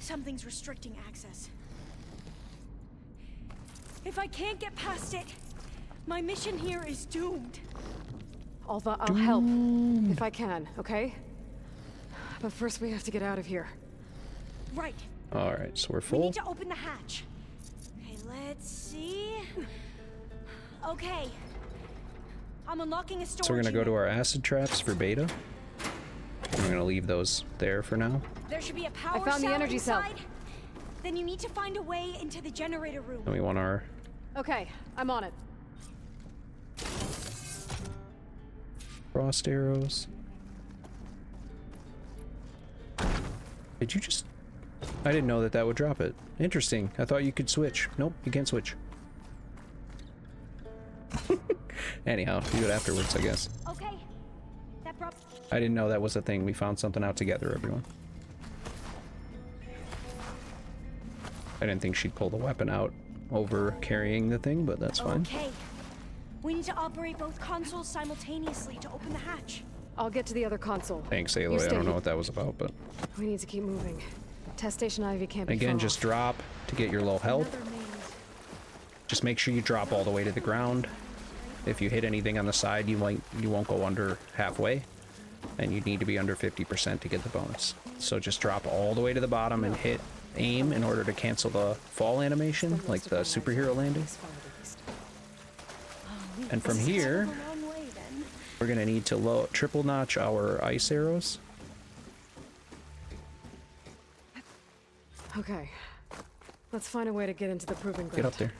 Something's restricting access. If I can't get past it, my mission here is doomed. Alva, I'll help. If I can, okay? But first we have to get out of here. Right. Alright, so we're We full. need to open the hatch. Okay, let's see. Okay. I'm unlocking a storage So we're gonna go to unit. our acid traps for beta. And we're gonna leave those there for now. There should be a power I found the cell energy cell. inside. Then you need to find a way into the generator room. And we want our Okay, I'm on it. frost arrows. Did you just... I didn't know that that would drop it. Interesting. I thought you could switch. Nope, you can't switch. Anyhow, do it afterwards, I guess. Okay. That brought... I didn't know that was a thing. We found something out together, everyone. I didn't think she'd pull the weapon out over carrying the thing, but that's fine. Okay. We need to operate both consoles simultaneously to open the hatch. I'll get to the other console. Thanks, You Aloy. I stay don't know here. what that was about, but... We need to keep moving. Test station Ivy can't be Again, far just off. drop to get your low health. Another maze. Just make sure you drop all the way to the ground. If you hit anything on the side, you won't go under halfway. And you need to be under 50% to get the bonus. So just drop all the way to the bottom and hit aim in order to cancel the fall animation, like the superhero landing. And from here, we're gonna need to triple notch our ice arrows. Okay. Let's find a way to get into the proving ground. Get up there.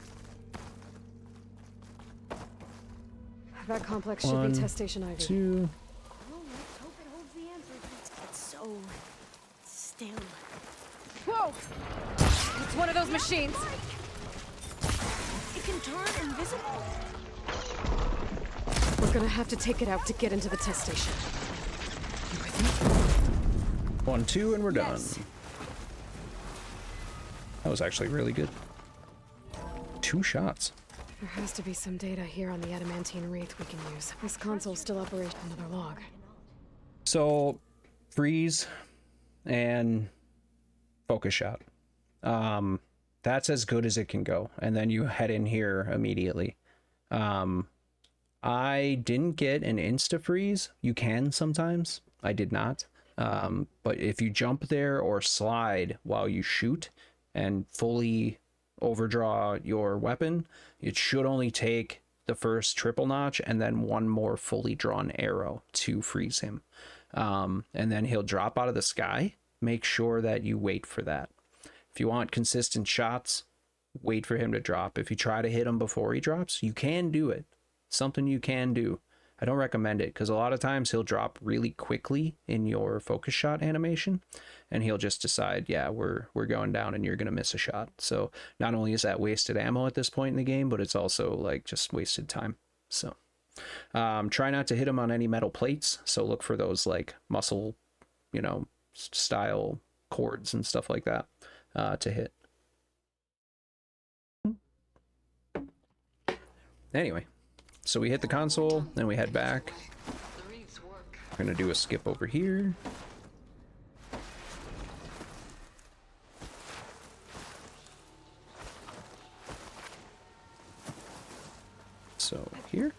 That complex should One, be test station Ivy. 2. Oh, let's hope it holds the answers. It's so still. Whoa! It's one of those machines. It can turn invisible. We're gonna have to take it out to get into the test station. You with me? 1, 2, and we're done. Yes. That was actually really good. 2 shots. There has to be some data here on the adamantine wreath we can use. This console's still operational. Another log. So, freeze and focus shot. That's as good as it can go. And then you head in here immediately. I didn't get an insta freeze. You can sometimes. I did not. But if you jump there or slide while you shoot and fully overdraw your weapon, it should only take the first triple notch and then one more fully drawn arrow to freeze him. And then he'll drop out of the sky. Make sure that you wait for that. If you want consistent shots, wait for him to drop. If you try to hit him before he drops, you can do it. Something you can do. I don't recommend it because a lot of times he'll drop really quickly in your focus shot animation and he'll just decide, yeah, we're going down and you're going to miss a shot. So not only is that wasted ammo at this point in the game, but it's also like just wasted time. So try not to hit him on any metal plates. So look for those like muscle, style cords and stuff like that to hit. Anyway. So we hit the console, then we head back. We're gonna do a skip over here. So here,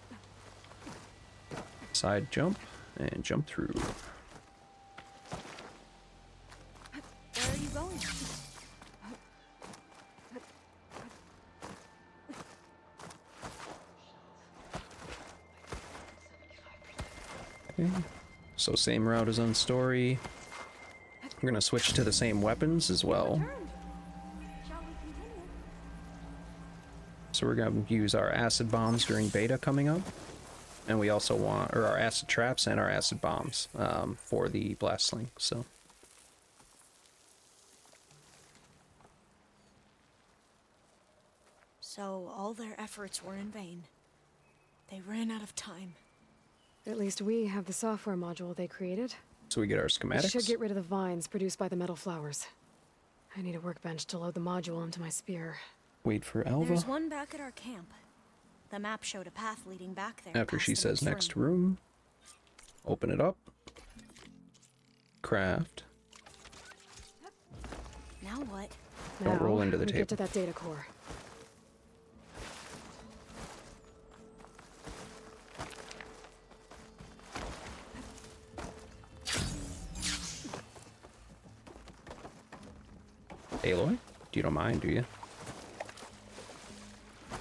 side jump and jump through. Where are you going? Okay. So same route as on story. We're gonna switch to the same weapons as well. So we're gonna use our acid bombs during beta coming up, and we also want, or our acid traps and our acid bombs for the blast sling. So. So all their efforts were in vain. They ran out of time. At least we have the software module they created. So we get our schematics. We should get rid of the vines produced by the metal flowers. I need a workbench to load the module into my spear. Wait for Alva. There's one back at our camp. The map showed a path leading back there. After she says next room, open it up. Craft. Now what? Don't roll into the table. Get to that data core. Aloy? You don't mind, do you?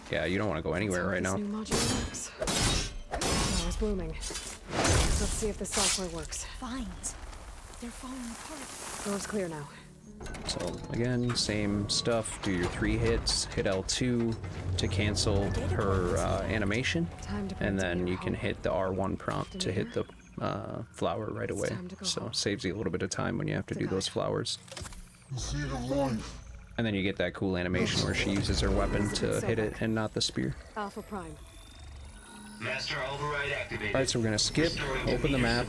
Yeah, you don't want to go anywhere right now. New module works. Flowers blooming. Let's see if the software works. Vines. They're falling apart. Door's clear now. So again, same stuff. Do your 3 hits. Hit L2 to cancel her animation, and then you can hit the R1 prompt to hit the flower right away. So saves you a little bit of time when you have to do those flowers. And then you get that cool animation where she uses her weapon to hit it and not the spear. Alpha Prime. Master override activated. Alright, so we're gonna skip, open the map.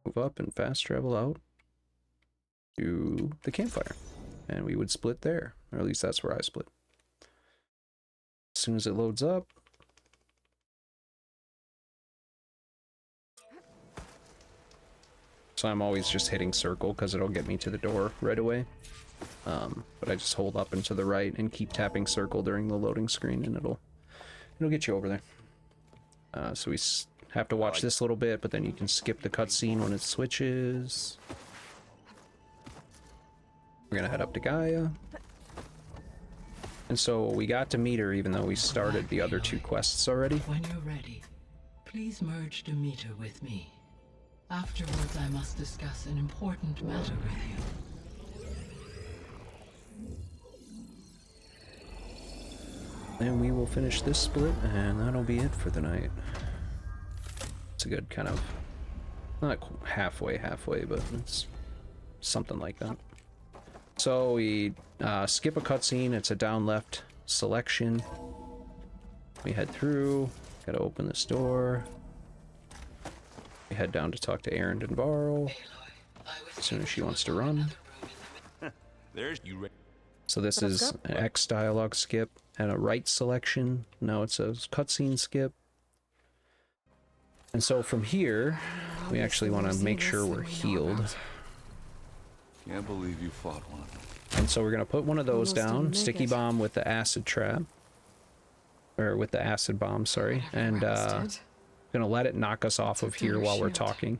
Move up and fast travel out to the campfire. And we would split there. Or at least that's where I split. As soon as it loads up. So I'm always just hitting circle because it'll get me to the door right away. But I just hold up and to the right and keep tapping circle during the loading screen and it'll get you over there. So we have to watch this a little bit, but then you can skip the cutscene when it switches. We're gonna head up to Gaia. And so we got to meet her even though we started the other 2 quests already. When you're ready, please merge Demeter with me. Afterwards, I must discuss an important matter with you. And we will finish this split, and that'll be it for the night. It's a good kind of, not halfway, but it's something like that. So we skip a cutscene. It's a down left selection. We head through. Gotta open this door. We head down to talk to Aaron and Varl as soon as she wants to run. There's you. So this is an X dialogue skip and a right selection. Now it's a cutscene skip. And so from here, we actually want to make sure we're healed. Can't believe you fought one. And so we're going to put one of those down, sticky bomb with the acid trap. Or with the acid bomb, sorry. And gonna let it knock us off of here while we're talking.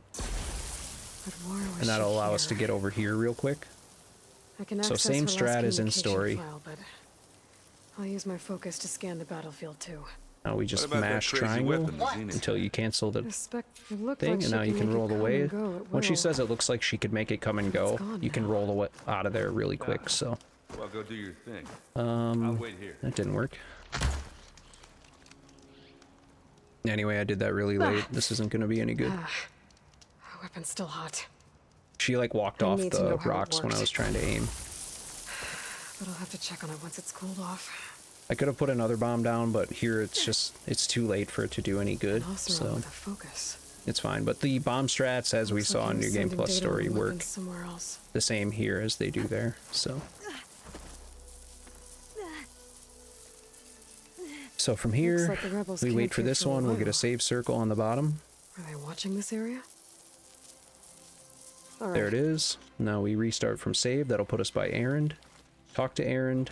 And that'll allow us to get over here real quick. So same strat as in story. I'll use my focus to scan the battlefield too. Now we just mash triangle until you cancel the thing, and now you can roll away. When she says it looks like she could make it come and go, you can roll away out of there really quick. So Well, go do your thing. I'll wait here. That didn't work. Anyway, I did that really late. This isn't going to be any good. Weapon's still hot. She like walked off the rocks when I was trying to aim. But I'll have to check on it once it's cooled off. I could have put another bomb down, but here it's too late for it to do any good. So it's fine. But the bomb strats, as we saw in New Game Plus story, work the same here as they do there. So from here, we wait for this one. We'll get a save circle on the bottom. Are they watching this area? There it is. Now we restart from save. That'll put us by Erend. Talk to Erend.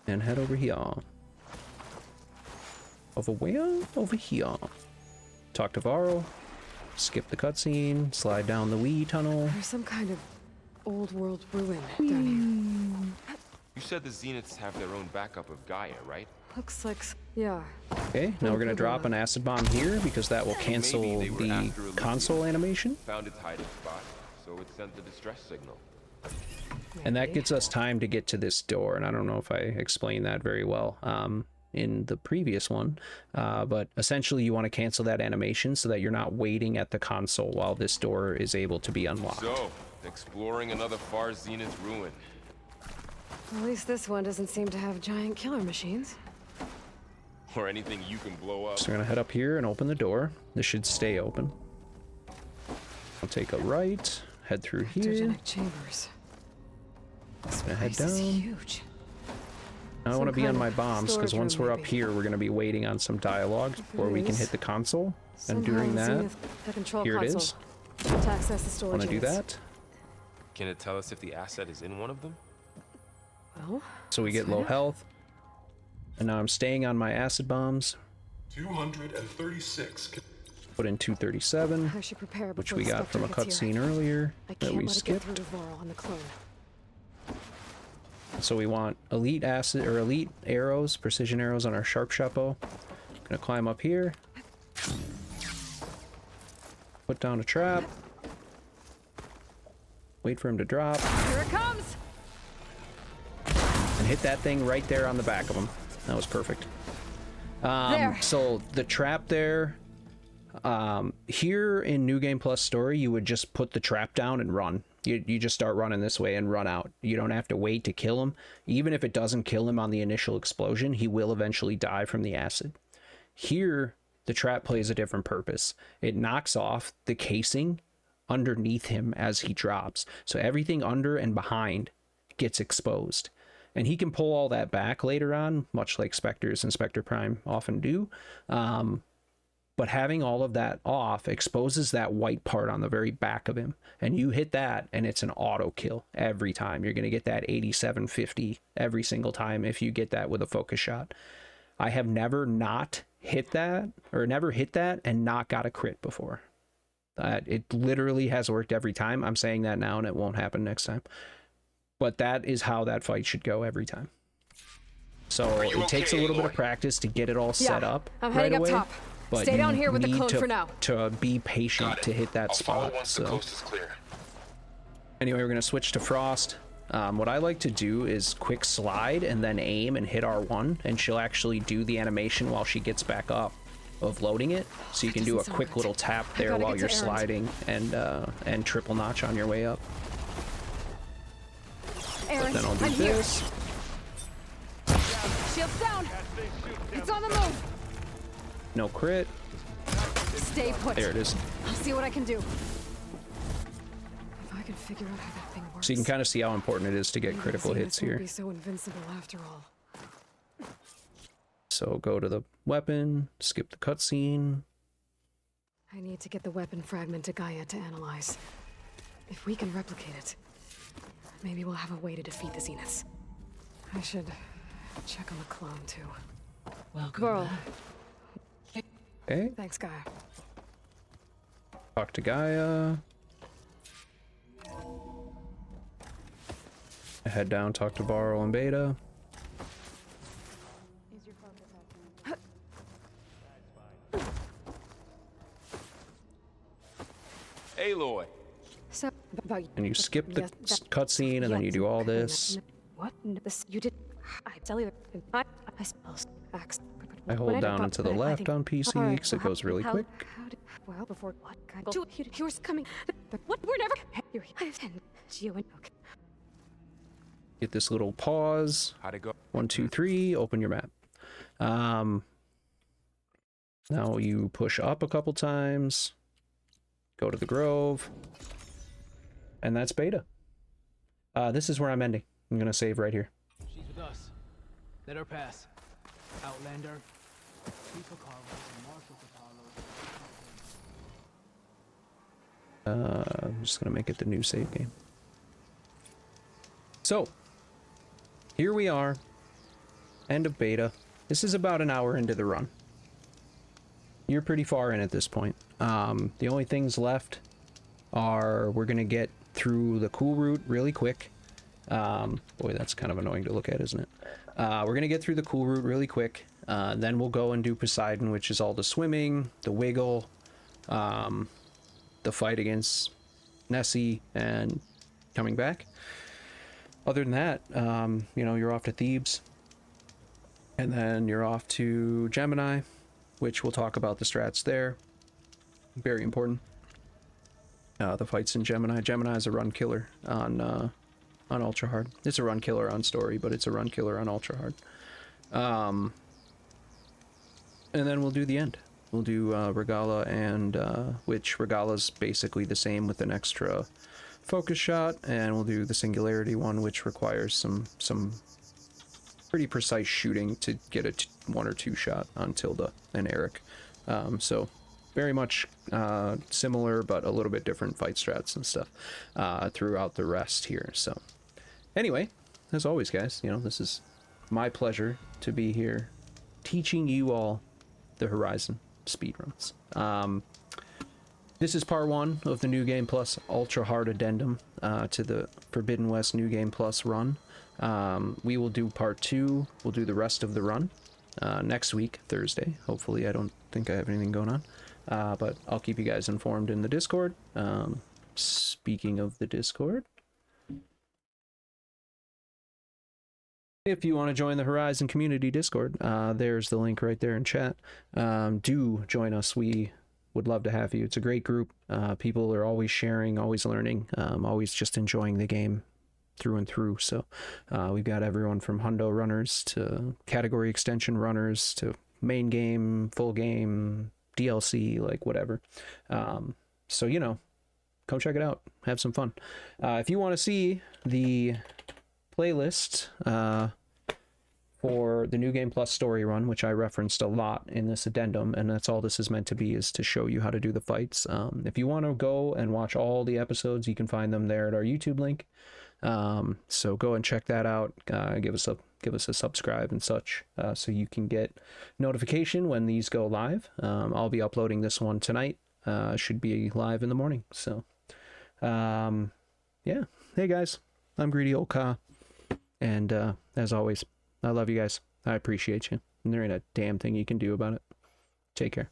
And head over here. Over where? Over here. Talk to Varl. Skip the cutscene. Slide down the Wii tunnel. There's some kind of old world ruin down here. You said the Zeniths have their own backup of Gaia, right? Looks like, yeah. Okay, now we're gonna drop an acid bomb here because that will cancel the console animation. Found its hiding spot, so it sent the distress signal. And that gets us time to get to this door, and I don't know if I explained that very well in the previous one, but essentially you want to cancel that animation so that you're not waiting at the console while this door is able to be unlocked. So, exploring another far Zenith ruin. At least this one doesn't seem to have giant killer machines. Or anything you can blow up. So we're gonna head up here and open the door. This should stay open. I'll take a right, head through here. Chambers. Gonna head down. Huge. Now I want to be on my bombs because once we're up here, we're gonna be waiting on some dialogue before we can hit the console. And during that, here it is. Want to do that? Can it tell us if the asset is in one of them? Well, so we get low health. And now I'm staying on my acid bombs. 236. Put in 237, I should prepare which we got from a cutscene earlier that we skipped. On the clone. So we want elite acid or elite arrows, precision arrows on our sharp bow. Gonna climb up here. Put down a trap. Wait for him to drop. Here it comes. And hit that thing right there on the back of him. That was perfect. So the trap there, here in New Game Plus story, you would just put the trap down and run. You just start running this way and run out. You don't have to wait to kill him. Even if it doesn't kill him on the initial explosion, he will eventually die from the acid. Here, the trap plays a different purpose. It knocks off the casing underneath him as he drops. So everything under and behind gets exposed. And he can pull all that back later on, much like Spectres and Spectre Prime often do. But having all of that off exposes that white part on the very back of him. And you hit that, and it's an auto kill every time. You're going to get that 8750 every single time if you get that with a focus shot. I have never not hit that, or never hit that and not got a crit before. It literally has worked every time. I'm saying that now, and it won't happen next time. But that is how that fight should go every time. So it takes a little bit of practice to get it all set up right away. Up top. But stay down here with the clone for now. To be patient to hit that spot. The coast is clear. Anyway, we're gonna switch to Frost. What I like to do is quick slide and then aim and hit R1, and she'll actually do the animation while she gets back up. of loading it, so you can do a quick little tap there while you're sliding and triple notch on your way up. But then I'll do this. Shields down. It's on the move. No crit. Stay put. There it is. I'll see what I can do. If I can figure out how that thing works. So you can kind of see how important it is to get critical hits here. Be so invincible after all. So go to the weapon, skip the cutscene. I need to get the weapon fragment to Gaia to analyze. If we can replicate it, maybe we'll have a way to defeat the Zeniths. I should check on the clone too. Welcome. Girl. Okay. Thanks, Gaia. Talk to Gaia. Head down, talk to Varl and Beta. Aloy. So, about And you skip the cutscene, and then you do all this. What? This you did? I tell you, I suppose. I hold down and to the left on PC because it goes really quick. Well, before what? He was coming. What? We're never. I have 10. Get this little pause. How'd it go? 1, 2, 3. Open your map. Now you push up a couple times. Go to the Grove. And that's Beta. This is where I'm ending. I'm gonna save right here. She's with us. Let her pass. Outlander. Lisa Carlos and Marshall Capallo. I'm just gonna make it the new save game. So, here we are. End of beta. This is about an hour into the run. You're pretty far in at this point. The only things left are we're gonna get through the cool route really quick. Boy, that's kind of annoying to look at, isn't it? We're gonna get through the cool route really quick. Then we'll go and do Poseidon, which is all the swimming, the wiggle, the fight against Nessie, and coming back. Other than that, you know, you're off to Thebes. And then you're off to Gemini, which we'll talk about the strats there. Very important. The fights in Gemini. Gemini is a run killer on Ultra Hard. It's a run killer on story, but it's a run killer on Ultra Hard. And then we'll do the end. We'll do Regala, and which Regala's basically the same with an extra focus shot, and we'll do the Singularity one, which requires some pretty precise shooting to get a 1 or 2 shot on Tilda and Eric. So very much similar, but a little bit different fight strats and stuff throughout the rest here. So anyway, as always, guys, you know, this is my pleasure to be here teaching you all the Horizon speedruns. This is part 1 of the New Game Plus Ultra Hard Addendum to the Forbidden West New Game Plus run. We will do part 2. We'll do the rest of the run next week, Thursday. Hopefully, I don't think I have anything going on. But I'll keep you guys informed in the Discord. Speaking of the Discord, if you want to join the Horizon Community Discord, there's the link right there in chat. Do join us. We would love to have you. It's a great group. People are always sharing, always learning, always just enjoying the game through and through. So we've got everyone from Hundo runners to category extension runners to main game, full game, DLC, like whatever. So, you know, come check it out. Have some fun. If you want to see the playlist for the New Game Plus story run, which I referenced a lot in this addendum, and that's all this is meant to be, is to show you how to do the fights. If you want to go and watch all the episodes, you can find them there at our YouTube link. So go and check that out. Give us a subscribe and such, so you can get notification when these go live. I'll be uploading this one tonight. Should be live in the morning. So yeah. Hey guys, I'm Greedy Old Ka, and as always, I love you guys. I appreciate you, and there ain't a damn thing you can do about it. Take care.